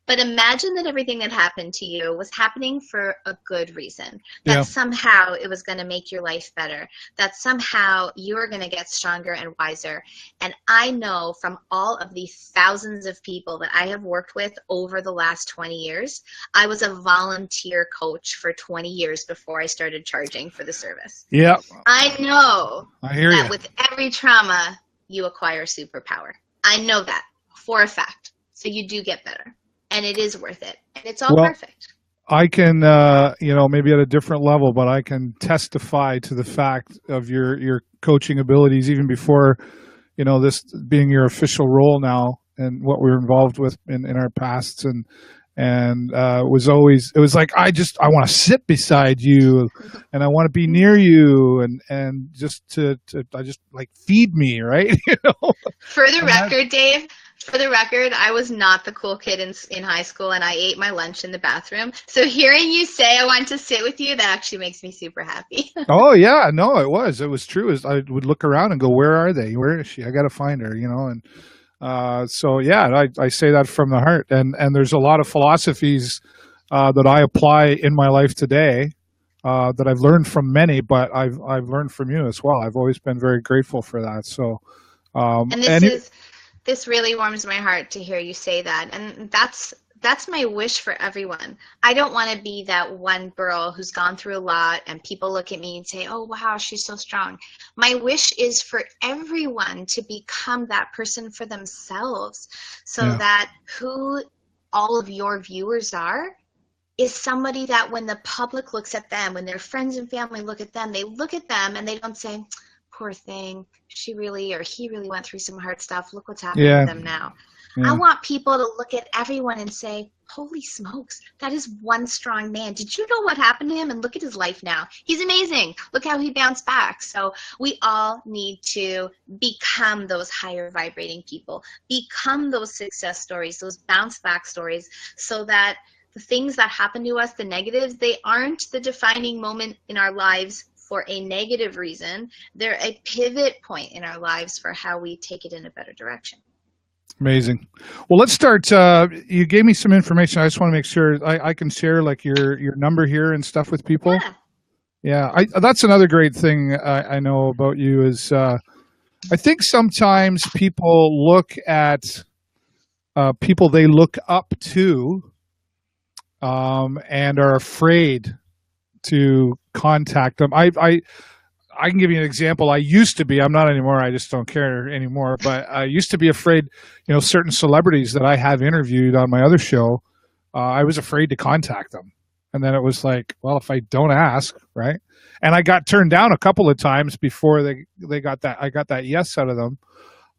Speaker 2: But imagine that everything that happened to you was happening for a good reason, that somehow it was going to make your life better, that somehow you are going to get stronger and wiser. And I know from all of the thousands of people that I have worked with over the last 20 years, I was a volunteer coach for 20 years before I started charging for the service.
Speaker 1: Yeah.
Speaker 2: I know
Speaker 1: that
Speaker 2: with every trauma, you acquire superpower. I know that for a fact. So you do get better. And it is worth it. And it's all perfect.
Speaker 1: I can, maybe at a different level, but I can testify to the fact of your coaching abilities even before, this being your official role now and what we were involved with in our pasts. And it was like, I want to sit beside you and I want to be near you and just to feed me, right?
Speaker 2: For the record, Dave, For the record, I was not the cool kid in high school, and I ate my lunch in the bathroom. So hearing you say I want to sit with you, that actually makes me super happy.
Speaker 1: Oh yeah, no, it was true. Is I would look around and go, where are they? Where is she? I got to find her, and so yeah, I say that from the heart, and there's a lot of philosophies that I apply in my life today that I've learned from many, but I've learned from you as well. I've always been very grateful for that. So,
Speaker 2: And this really warms my heart to hear you say that. And that's my wish for everyone. I don't want to be that one girl who's gone through a lot and people look at me and say, oh, wow, she's so strong. My wish is for everyone to become that person for themselves, so that who all of your viewers are is somebody that when the public looks at them, when their friends and family look at them, they look at them and they don't say, poor thing, she really or he really went through some hard stuff. Look what's happening to them now. I want people to look at everyone and say, holy smokes, that is one strong man. Did you know what happened to him? And look at his life now. He's amazing. Look how he bounced back. So we all need to become those higher vibrating people, become those success stories, those bounce back stories, so that the things that happen to us, the negatives, they aren't the defining moment in our lives for a negative reason. They're a pivot point in our lives for how we take it in a better direction.
Speaker 1: Amazing. Well, let's start. You gave me some information. I just want to make sure I can share like your number here and stuff with people. Yeah, that's another great thing I know about you is I think sometimes people look at people they look up to and are afraid to contact them. I can give you an example. I used to be, I'm not anymore, I just don't care anymore, but I used to be afraid, certain celebrities that I have interviewed on my other show, I was afraid to contact them. And then it was like, well, if I don't ask, right? And I got turned down a couple of times before they got that, I got that yes out of them.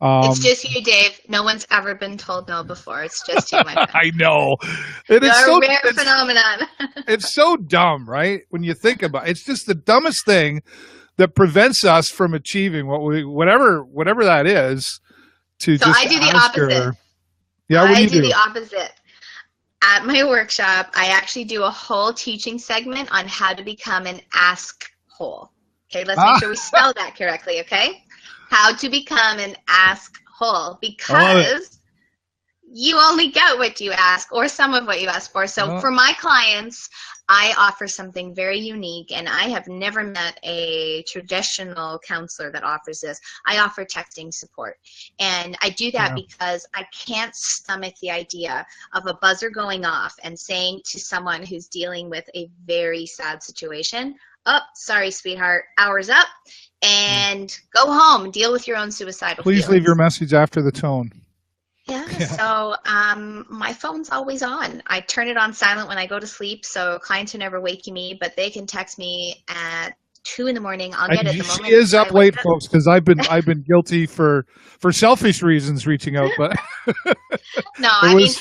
Speaker 2: It's just you, Dave. No one's ever been told no before. It's just you, my friend.
Speaker 1: I know.
Speaker 2: You're a rare phenomenon.
Speaker 1: It's so dumb, right? When you think about it, it's just the dumbest thing that prevents us from achieving whatever that is. So
Speaker 2: I do the opposite. I do the opposite. At my workshop, I actually do a whole teaching segment on how to become an ask hole. Okay, let's make sure we spell that correctly, okay? How to become an ask hole, because you only get what you ask or some of what you ask for. So for my clients, I offer something very unique, and I have never met a traditional counselor that offers this. I offer texting support, and I do that because I can't stomach the idea of a buzzer going off and saying to someone who's dealing with a very sad situation, oh, sorry, sweetheart, hour's up, and go home, deal with your own suicidal
Speaker 1: feelings. Please leave your message after the tone.
Speaker 2: Yeah, so my phone's always on. I turn it on silent when I go to sleep, so clients are never waking me, but they can text me at 2 in the morning. I'll get it the moment.
Speaker 1: She is up late, folks, because I've been guilty for selfish reasons reaching out, but
Speaker 2: no,
Speaker 1: it was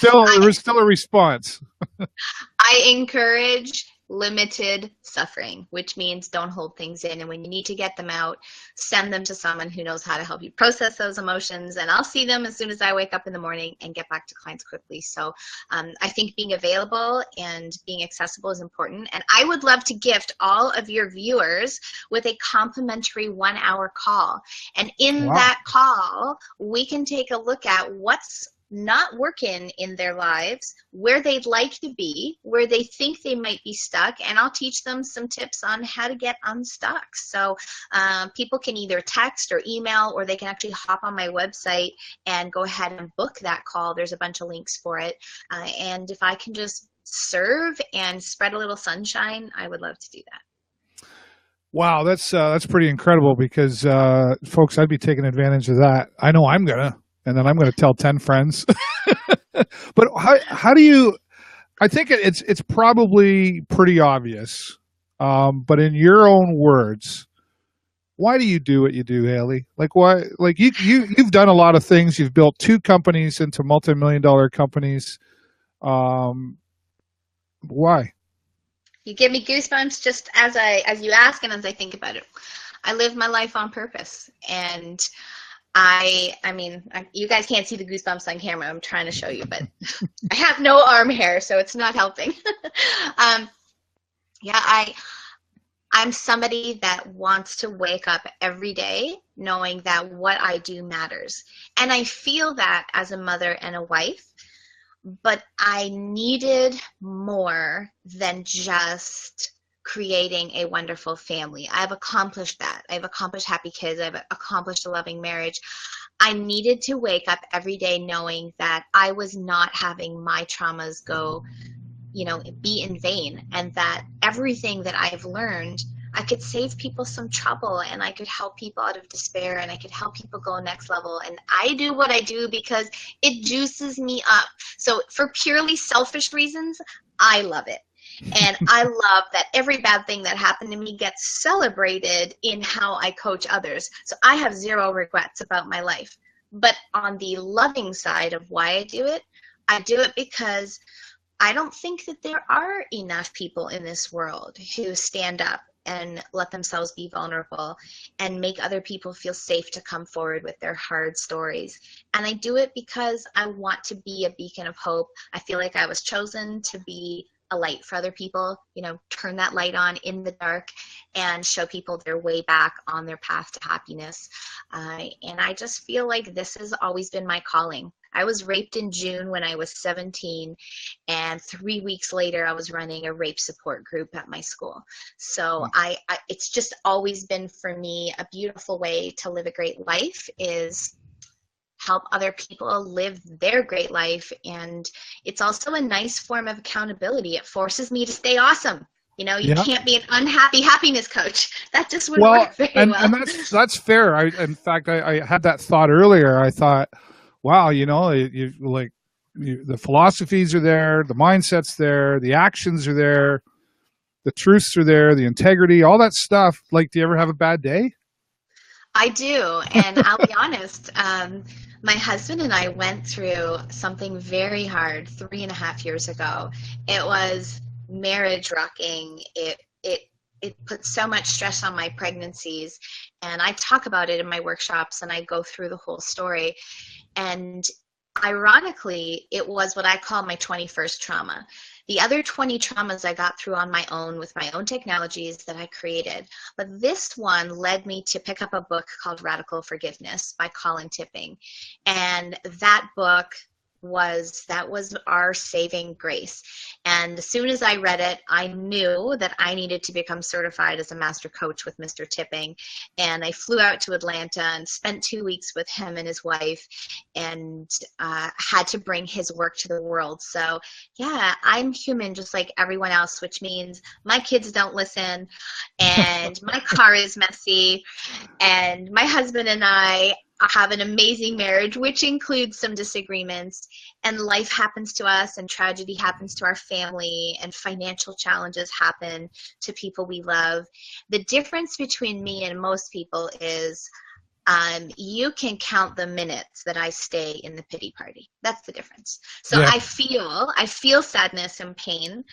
Speaker 1: still a response.
Speaker 2: I encourage limited suffering, which means don't hold things in, and when you need to get them out, send them to someone who knows how to help you process those emotions, and I'll see them as soon as I wake up in the morning and get back to clients quickly. So I think being available and being accessible is important, and I would love to gift all of your viewers with a complimentary 1-hour call, and in that call we can take a look at what's not working in their lives, where they'd like to be, where they think they might be stuck, and I'll teach them some tips on how to get unstuck. So people can either text or email, or they can actually hop on my website and go ahead and book that call. There's a bunch of links for it. And if I can just serve and spread a little sunshine, I would love to do that.
Speaker 1: Wow, that's pretty incredible, because folks, I'd be taking advantage of that. I know I'm gonna. And then I'm going to tell 10 friends. But how do you? I think it's probably pretty obvious. But in your own words, why do you do what you do, Hailey? Like why? Like you've done a lot of things. You've built 2 companies into multi-million-dollar companies. Why?
Speaker 2: You give me goosebumps just as you ask and as I think about it. I live my life on purpose, and I mean, you guys can't see the goosebumps on camera. I'm trying to show you, but I have no arm hair, so it's not helping. um, yeah, I'm somebody that wants to wake up every day knowing that what I do matters. And I feel that as a mother and a wife, but I needed more than just creating a wonderful family. I've accomplished that. I've accomplished happy kids. I've accomplished a loving marriage. I needed to wake up every day knowing that I was not having my traumas go, be in vain, and that everything that I've learned, I could save people some trouble, and I could help people out of despair, and I could help people go next level. And I do what I do because it juices me up. So for purely selfish reasons, I love it. And I love that every bad thing that happened to me gets celebrated in how I coach others. So I have zero regrets about my life. But on the loving side of why I do it because I don't think that there are enough people in this world who stand up and let themselves be vulnerable and make other people feel safe to come forward with their hard stories. And I do it because I want to be a beacon of hope. I feel like I was chosen to be a light for other people, turn that light on in the dark and show people their way back on their path to happiness. And I just feel like this has always been my calling. I was raped in June when I was 17, and 3 weeks later I was running a rape support group at my school. So it's just always been for me a beautiful way to live a great life is help other people live their great life. And it's also a nice form of accountability. It forces me to stay awesome. You can't be an unhappy happiness coach. That just wouldn't work very well.
Speaker 1: And that's fair. In fact, I had that thought earlier. I thought, wow, the philosophies are there, the mindset's there, the actions are there, the truths are there, the integrity, all that stuff. Like, do you ever have a bad day?
Speaker 2: I do. And I'll be honest, my husband and I went through something very hard 3.5 years ago. It was marriage rocking. It put so much stress on my pregnancies. And I talk about it in my workshops and I go through the whole story. And ironically, it was what I call my 21st trauma. The other 20 traumas I got through on my own with my own technologies that I created. But this one led me to pick up a book called Radical Forgiveness by Colin Tipping. And that book was our saving grace. And as soon as I read it, I knew that I needed to become certified as a master coach with Mr. Tipping. And I flew out to Atlanta and spent 2 weeks with him and his wife and had to bring his work to the world. So yeah, I'm human just like everyone else, which means my kids don't listen and my car is messy and my husband and I have an amazing marriage, which includes some disagreements, and life happens to us, and tragedy happens to our family, and financial challenges happen to people we love. The difference between me and most people is you can count the minutes that I stay in the pity party. That's the difference. So yeah. I feel sadness and pain,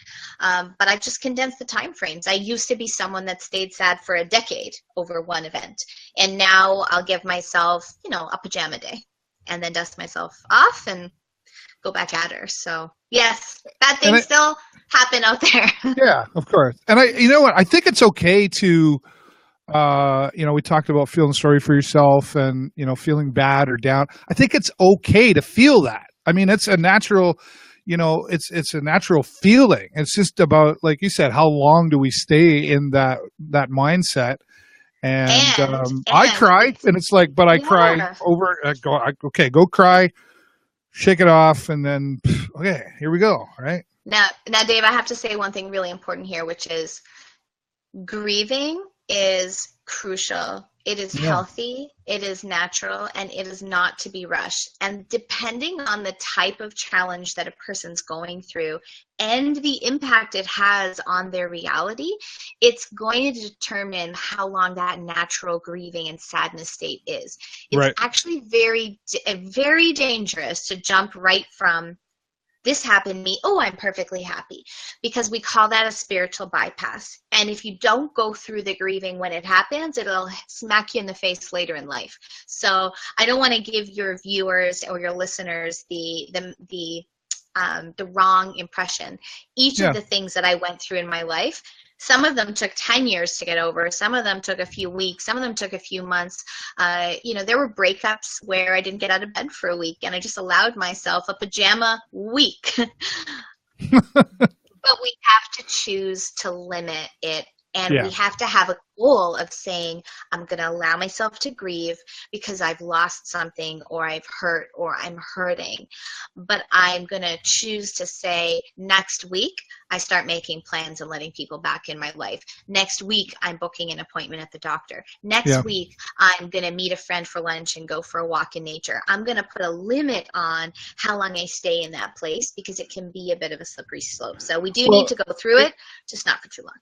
Speaker 2: but I've just condensed the time frames. I used to be someone that stayed sad for a decade over one event. And now I'll give myself, a pajama day and then dust myself off and go back at her. So yes, bad things still happen out there.
Speaker 1: Yeah, of course. And I think it's okay to, we talked about feeling sorry for yourself and, feeling bad or down. I think it's okay to feel that. I mean, it's a natural, it's a natural feeling. It's just about, like you said, how long do we stay in that mindset? And I cry, and it's like, but I cry over, go cry, shake it off, and then, okay, here we go, right?
Speaker 2: Now, Dave, I have to say one thing really important here, which is grieving is crucial. It is healthy, it is natural, and it is not to be rushed. And depending on the type of challenge that a person's going through and the impact it has on their reality, it's going to determine how long that natural grieving and sadness state is. It's actually very, very dangerous to jump right from this happened to me. Oh, I'm perfectly happy, because we call that a spiritual bypass. And if you don't go through the grieving when it happens, it'll smack you in the face later in life. So I don't want to give your viewers or your listeners the wrong impression. Each
Speaker 1: Yeah.
Speaker 2: of the things that I went through in my life, some of them took 10 years to get over. Some of them took a few weeks. Some of them took a few months. There were breakups where I didn't get out of bed for a week, and I just allowed myself a pajama week. But we have to choose to limit it. And
Speaker 1: Yeah.
Speaker 2: we have to have a goal of saying, I'm going to allow myself to grieve because I've lost something, or I've hurt, or I'm hurting. But I'm going to choose to say, next week, I start making plans and letting people back in my life. Next week, I'm booking an appointment at the doctor. Next week, I'm going to meet a friend for lunch and go for a walk in nature. I'm going to put a limit on how long I stay in that place, because it can be a bit of a slippery slope. So we do need to go through it, just not for too long.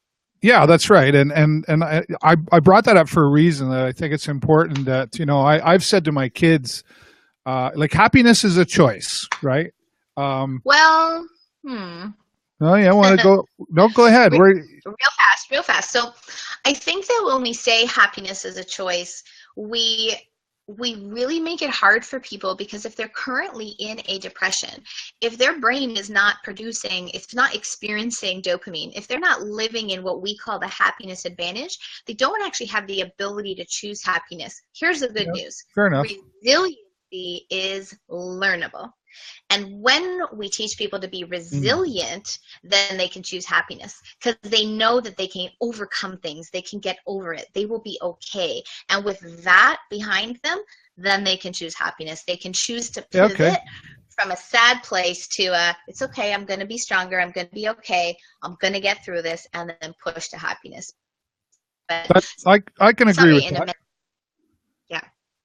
Speaker 1: Yeah, that's right. And I brought that up for a reason. That I think it's important that, I've said to my kids, like, happiness is a choice, right?
Speaker 2: Oh,
Speaker 1: yeah, I want to go. No, go ahead.
Speaker 2: Real fast. So I think that when we say happiness is a choice, we really make it hard for people, because if they're currently in a depression, if their brain is not producing, if it's not experiencing dopamine, if they're not living in what we call the happiness advantage, they don't actually have the ability to choose happiness. Here's the good news.
Speaker 1: Fair enough.
Speaker 2: Resiliency is learnable. And when we teach people to be resilient, then they can choose happiness, because they know that they can overcome things. They can get over it. They will be okay. And with that behind them, then they can choose happiness. They can choose to pivot from a sad place to it's okay, I'm going to be stronger. I'm going to be okay. I'm going to get through this, and then push to happiness. But
Speaker 1: I can agree with that.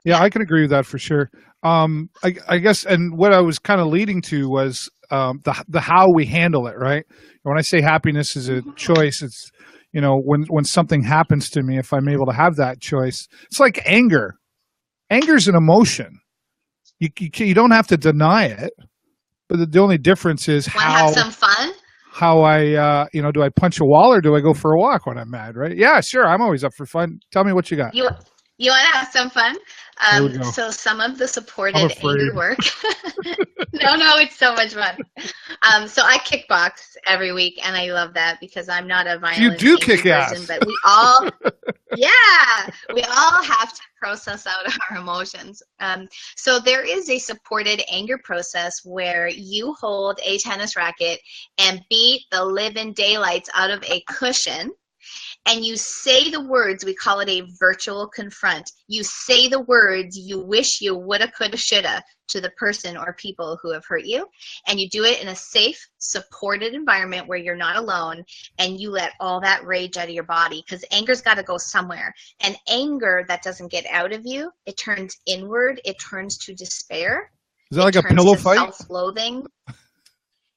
Speaker 1: Yeah, I can agree with that for sure. I guess, and what I was kind of leading to was the how we handle it, right? When I say happiness is a choice, it's, when something happens to me, if I'm able to have that choice, it's like anger. Anger is an emotion. You don't have to deny it, but the only difference is
Speaker 2: have some fun.
Speaker 1: How I, do I punch a wall, or do I go for a walk when I'm mad, right? Yeah, sure. I'm always up for fun. Tell me what you got.
Speaker 2: You want to have some fun? So some of the supported anger work. No, it's so much fun. So I kickbox every week, and I love that, because I'm not a violent
Speaker 1: You do kick
Speaker 2: person,
Speaker 1: ass.
Speaker 2: but we all have to process out our emotions. So there is a supported anger process where you hold a tennis racket and beat the living daylights out of a cushion. And you say the words, we call it a virtual confront. You say the words you wish you woulda, coulda, shoulda to the person or people who have hurt you. And you do it in a safe, supported environment where you're not alone, and you let all that rage out of your body, because anger's got to go somewhere. And anger that doesn't get out of you, it turns inward, it turns to despair.
Speaker 1: Is that like a pillow fight?
Speaker 2: Self-loathing.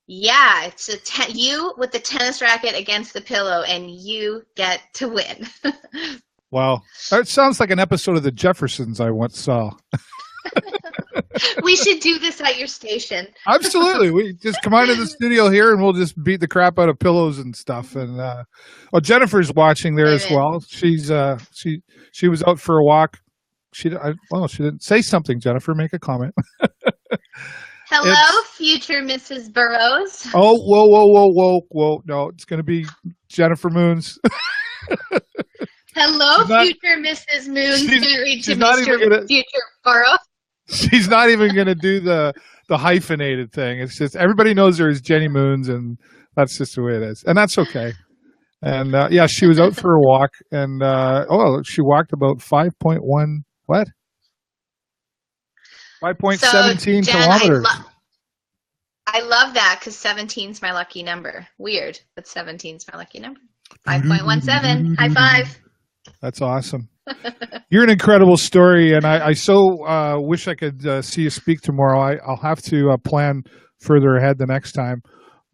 Speaker 2: Yeah, it's you with the tennis racket against the pillow, and you get to win.
Speaker 1: Wow. That sounds like an episode of The Jeffersons I once saw.
Speaker 2: We should do this at your station.
Speaker 1: Absolutely. We just come out of the studio here, and we'll just beat the crap out of pillows and stuff. And Jennifer's watching there as well. She's she was out for a walk. She didn't say something. Jennifer, make a comment.
Speaker 2: Hello, future Mrs. Burrows.
Speaker 1: Oh, whoa. No, it's going to be Jennifer Moons.
Speaker 2: Hello, future Mrs. Moons. Future Burrows.
Speaker 1: She's not even going to do the hyphenated thing. It's just everybody knows her as Jenny Moons, and that's just the way it is. And that's okay. And she was out for a walk, and she walked about 5.1, what? 5.17 kilometers.
Speaker 2: I love that, because 17 is my lucky number. Weird, but 17 is my lucky number. 5.17. High five.
Speaker 1: That's awesome. You're an incredible story, and I so wish I could see you speak tomorrow. I'll have to plan further ahead the next time.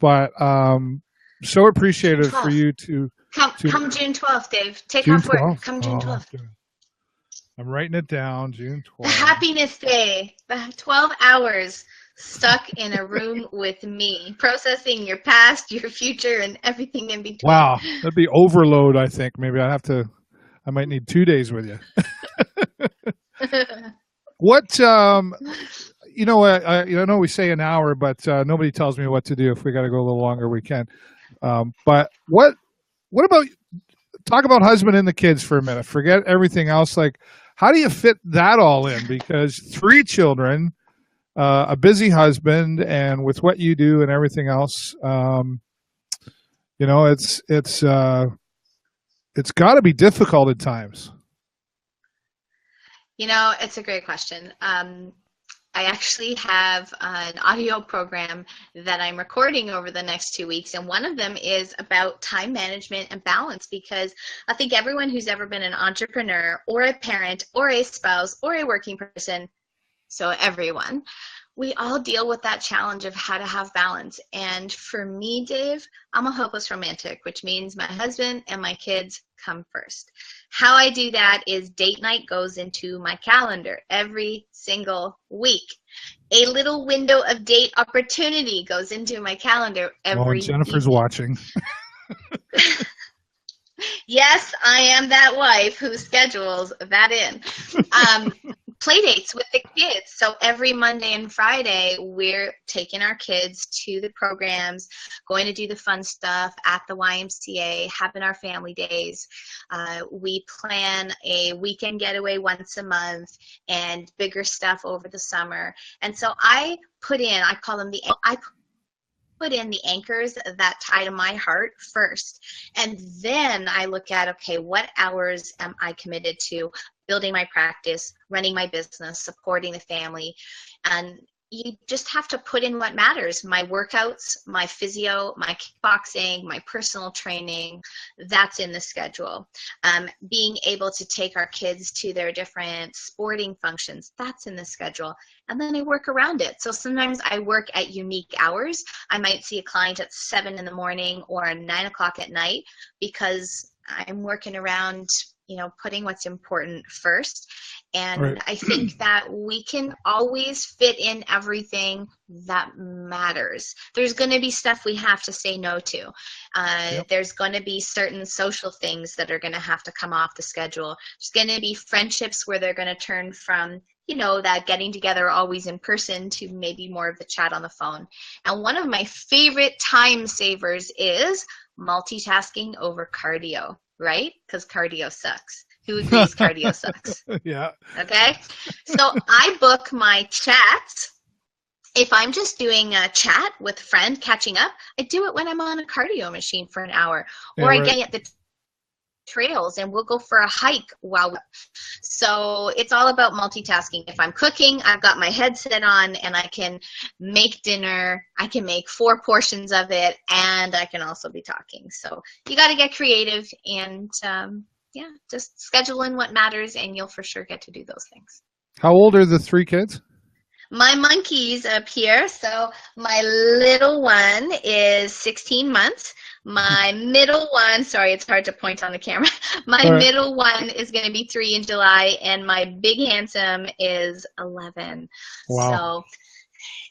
Speaker 1: But so appreciated for you to
Speaker 2: come June 12th, Dave. Take off work. Come June 12th.
Speaker 1: I'm writing it down, June 12th.
Speaker 2: The happiness day. The 12 hours. stuck in a room with me, processing your past, your future, and everything in between.
Speaker 1: Wow, that'd be overload. I think maybe I might need 2 days with you. What, I know we say an hour, but nobody tells me what to do. If we got to go a little longer, we can. But what about, talk about husband and the kids for a minute. Forget everything else. Like, how do you fit that all in? Because 3 children, a busy husband, and with what you do and everything else, it's got to be difficult at times.
Speaker 2: It's a great question. I actually have an audio program that I'm recording over the next 2 weeks, and one of them is about time management and balance, because I think everyone who's ever been an entrepreneur or a parent or a spouse or a working person, so everyone, we all deal with that challenge of how to have balance. And for me, Dave, I'm a hopeless romantic, which means my husband and my kids come first. How I do that is date night goes into my calendar every single week. A little window of date opportunity goes into my calendar every week.
Speaker 1: Jennifer's watching.
Speaker 2: Yes, I am that wife who schedules that in. Play dates with the kids. So every Monday and Friday, we're taking our kids to the programs, going to do the fun stuff at the YMCA, having our family days. We plan a weekend getaway once a month and bigger stuff over the summer. And so I put in the anchors that tie to my heart first. And then I look at, okay, what hours am I committed to building my practice, running my business, supporting the family? And you just have to put in what matters. My workouts, my physio, my kickboxing, my personal training, that's in the schedule. Being able to take our kids to their different sporting functions, that's in the schedule. And then I work around it. So sometimes I work at unique hours. I might see a client at 7 in the morning or 9 o'clock at night, because I'm working around putting what's important first. And right. I think that we can always fit in everything that matters. There's going to be stuff we have to say no to. Yep. There's going to be certain social things that are going to have to come off the schedule. There's going to be friendships where they're going to turn from that getting together always in person to maybe more of the chat on the phone. And one of my favorite time savers is multitasking over cardio, right? Because cardio sucks. Who agrees cardio sucks?
Speaker 1: Yeah.
Speaker 2: Okay. So I book my chats. If I'm just doing a chat with a friend, catching up, I do it when I'm on a cardio machine for an hour. Yeah, or right. I get at the trails and we'll go for a hike so it's all about multitasking. If I'm cooking, I've got my headset on and I can make dinner. I can make 4 portions of it, and I can also be talking. So you got to get creative and just schedule in what matters, and you'll for sure get to do those things.
Speaker 1: How old are the 3 kids?
Speaker 2: My monkeys up here. So my little one is 16 months. My middle one, sorry, it's hard to point on the camera. My middle one is going to be 3 in July, and my big handsome is 11.
Speaker 1: Wow.
Speaker 2: So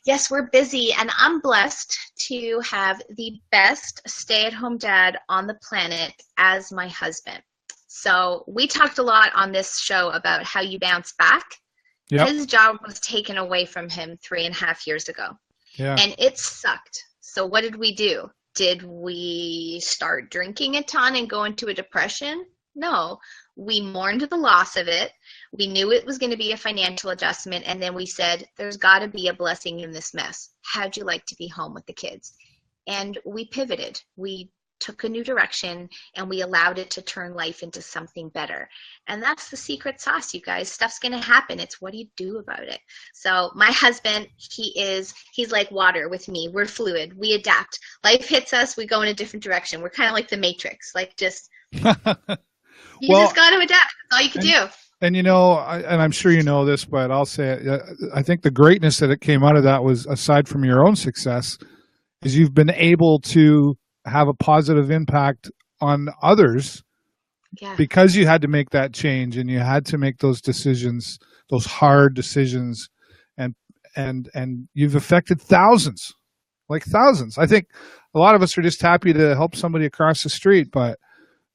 Speaker 2: yes, we're busy, and I'm blessed to have the best stay-at-home dad on the planet as my husband. So we talked a lot on this show about how you bounce back. Yep. His job was taken away from him 3.5 years ago.
Speaker 1: Yeah.
Speaker 2: And it sucked. So what did we do? Did we start drinking a ton and go into a depression? No. We mourned the loss of it. We knew it was going to be a financial adjustment. And then we said, there's got to be a blessing in this mess. How'd you like to be home with the kids? And we pivoted. We took a new direction, and we allowed it to turn life into something better. And that's the secret sauce, you guys. Stuff's going to happen. It's what do you do about it? So my husband, he's like water with me. We're fluid. We adapt. Life hits us. We go in a different direction. We're kind of like the Matrix. Like just, you just got to adapt. That's all you can do.
Speaker 1: And and I'm sure you know this, but I'll say it. I think the greatness that it came out of that was, aside from your own success, is you've been able to have a positive impact on others because you had to make that change, and you had to make those decisions, those hard decisions, and and you've affected thousands, like thousands. I think a lot of us are just happy to help somebody across the street, but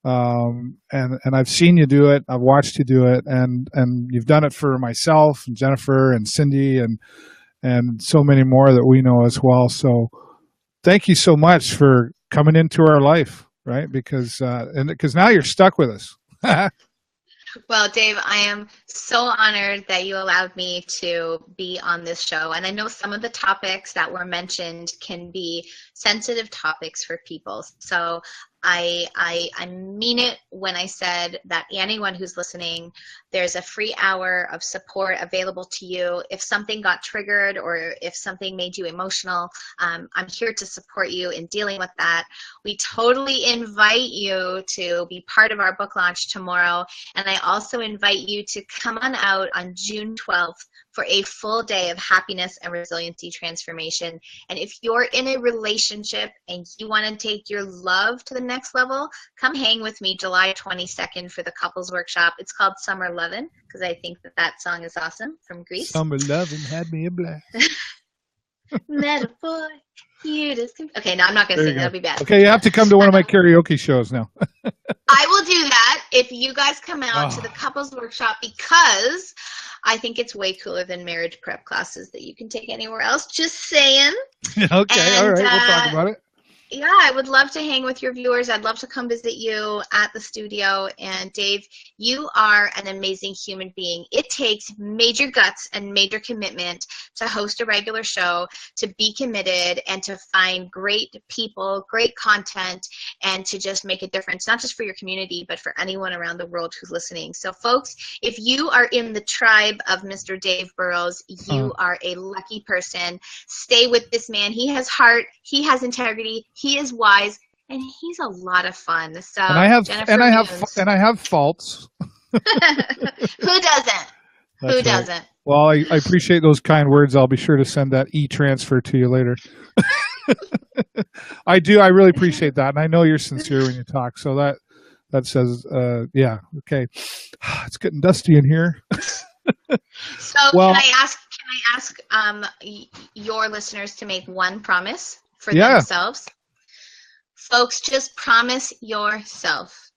Speaker 1: and I've seen you do it. I've watched you do it, and you've done it for myself and Jennifer and Cindy and so many more that we know as well. So thank you so much for coming into our life, right? Because now you're stuck with us.
Speaker 2: Well, Dave, I am so honored that you allowed me to be on this show. And I know some of the topics that were mentioned can be sensitive topics for people. So I mean it when I said that anyone who's listening, there's a free hour of support available to you. If something got triggered or if something made you emotional, I'm here to support you in dealing with that. We totally invite you to be part of our book launch tomorrow. And I also invite you to come on out on June 12th for a full day of happiness and resiliency transformation. And if you're in a relationship and you want to take your love to the next level, come hang with me July 22nd for the couples workshop. It's called Summer Lovin', because I think that song is awesome, from Greece.
Speaker 1: Summer Lovin' had me a blast.
Speaker 2: Metaphor. Okay, no, I'm not going to sing. That'll be bad.
Speaker 1: Okay, you have to come to one of my karaoke shows now.
Speaker 2: I will do that if you guys come out to the couples workshop, because I think it's way cooler than marriage prep classes that you can take anywhere else. Just saying.
Speaker 1: Okay, all right, we'll talk about it.
Speaker 2: Yeah, I would love to hang with your viewers. I'd love to come visit you at the studio. And Dave, you are an amazing human being. It takes major guts and major commitment to host a regular show, to be committed, and to find great people, great content, and to just make a difference, not just for your community, but for anyone around the world who's listening. So folks, if you are in the tribe of Mr. Dave Burrows, you are a lucky person. Stay with this man. He has heart. He has integrity. He is wise, and he's a lot of fun. So,
Speaker 1: and I have faults.
Speaker 2: Who doesn't? Who doesn't?
Speaker 1: Well, I appreciate those kind words. I'll be sure to send that e-transfer to you later. I do. I really appreciate that, and I know you're sincere when you talk. So that says, yeah, okay. It's getting dusty in here.
Speaker 2: So, well, can I ask your listeners to make one promise for themselves? Folks, just promise yourself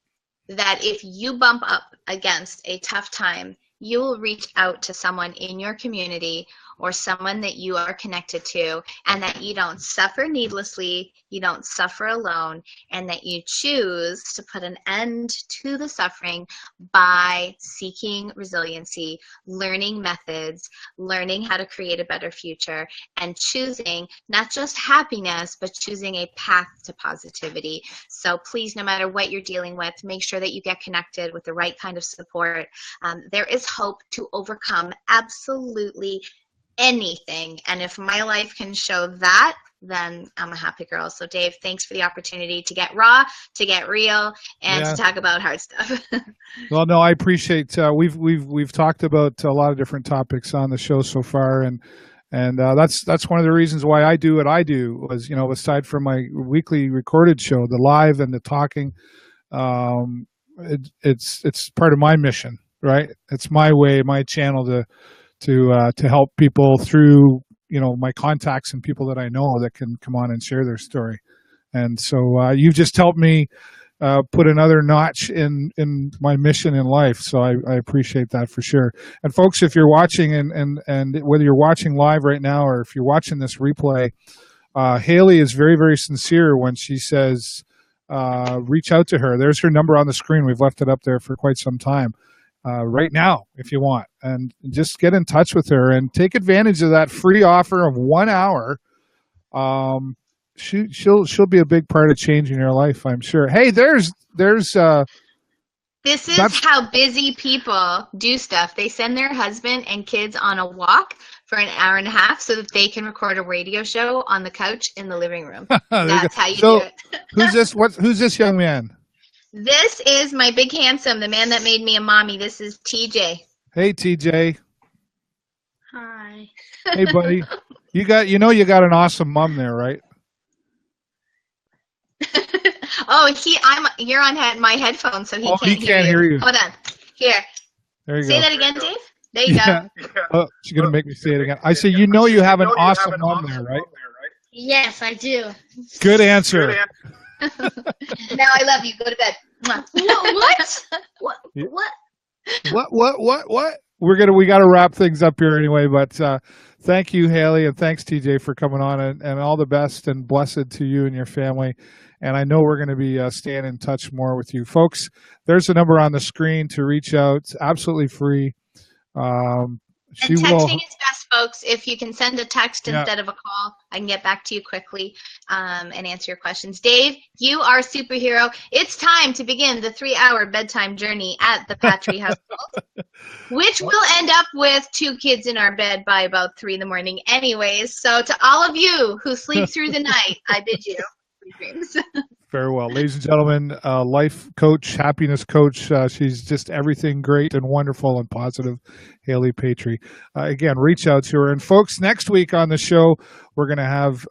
Speaker 2: that if you bump up against a tough time, you will reach out to someone in your community or someone that you are connected to, and that you don't suffer needlessly, you don't suffer alone, and that you choose to put an end to the suffering by seeking resiliency, learning methods, learning how to create a better future, and choosing not just happiness, but choosing a path to positivity. So please, no matter what you're dealing with, make sure that you get connected with the right kind of support. There is hope to overcome absolutely anything, and if my life can show that, then I'm a happy girl. So Dave, thanks for the opportunity to get raw, to get real, and to talk about hard stuff.
Speaker 1: Well, no, I appreciate we've talked about a lot of different topics on the show so far, and that's one of the reasons why I do what I do. Was, aside from my weekly recorded show, the live and the talking, it's part of my mission, right? It's my way, my channel to help people through, my contacts and people that I know that can come on and share their story. And so you've just helped me put another notch in my mission in life. So I appreciate that for sure. And folks, if you're watching and whether you're watching live right now or if you're watching this replay, Hailey is very, very sincere when she says, reach out to her. There's her number on the screen. We've left it up there for quite some time. Right now, if you want, and just get in touch with her and take advantage of that free offer of 1 hour. She'll be a big part of changing your life, I'm sure. Hey, there's
Speaker 2: this is how busy people do stuff. They send their husband and kids on a walk for an hour and a half so that they can record a radio show on the couch in the living room. That's how you do it.
Speaker 1: Who's this young man?
Speaker 2: This is my big handsome, the man that made me a mommy. This is TJ.
Speaker 1: Hey, TJ.
Speaker 2: Hi.
Speaker 1: Hey, buddy. You got an awesome mom there, right?
Speaker 2: You're on my headphones, so he can't
Speaker 1: hear you.
Speaker 2: Hold on. Here.
Speaker 1: There you
Speaker 2: Say
Speaker 1: go.
Speaker 2: that again, Dave. There you go.
Speaker 1: Oh, she's going to make me say it again. I say, you have an awesome mom there, right?
Speaker 3: Yes, I do.
Speaker 1: Good answer.
Speaker 2: Now I love you. Go to bed.
Speaker 3: What?
Speaker 1: What? We got to wrap things up here anyway, but thank you, Hailey, and thanks, TJ, for coming on, and all the best and blessed to you and your family. And I know we're going to be staying in touch more with you. Folks, there's a number on the screen to reach out. It's absolutely free.
Speaker 2: And texting is best, folks. If you can send a text instead of a call, I can get back to you quickly and answer your questions. Dave, you are a superhero. It's time to begin the 3-hour bedtime journey at the Patry household, which will end up with 2 kids in our bed by about 3 in the morning anyways. So to all of you who sleep through the night, I bid you sweet dreams.
Speaker 1: Very well. Ladies and gentlemen, life coach, happiness coach. She's just everything great and wonderful and positive, Hailey Patry. Again, reach out to her. And folks, next week on the show, we're going to have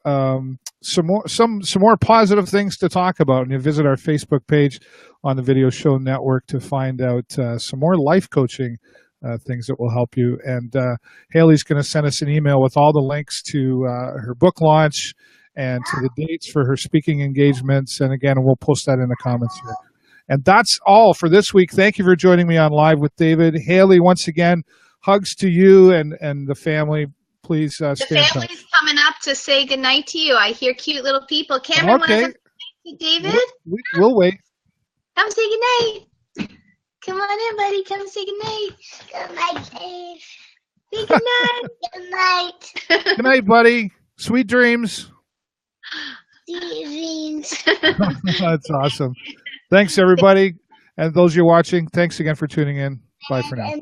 Speaker 1: some more positive things to talk about. And you visit our Facebook page on the Video Show Network to find out some more life coaching things that will help you. And Hailey's going to send us an email with all the links to her book launch and to the dates for her speaking engagements. And again, we'll post that in the comments here. And that's all for this week. Thank you for joining me on Live with David. Hailey, once again, hugs to you and the family. Please stay in touch.
Speaker 2: The family's coming up to say goodnight to you. I hear cute little people. Cameron,
Speaker 1: okay.
Speaker 2: want to say goodnight to David?
Speaker 1: We'll wait.
Speaker 2: Come say goodnight. Come on in, buddy. Come say goodnight.
Speaker 3: Good night, Dave.
Speaker 2: Say goodnight.
Speaker 3: Good night.
Speaker 1: Good night, buddy. Sweet dreams. That's awesome. Thanks, everybody. And those you're watching, thanks again for tuning in. Bye for now.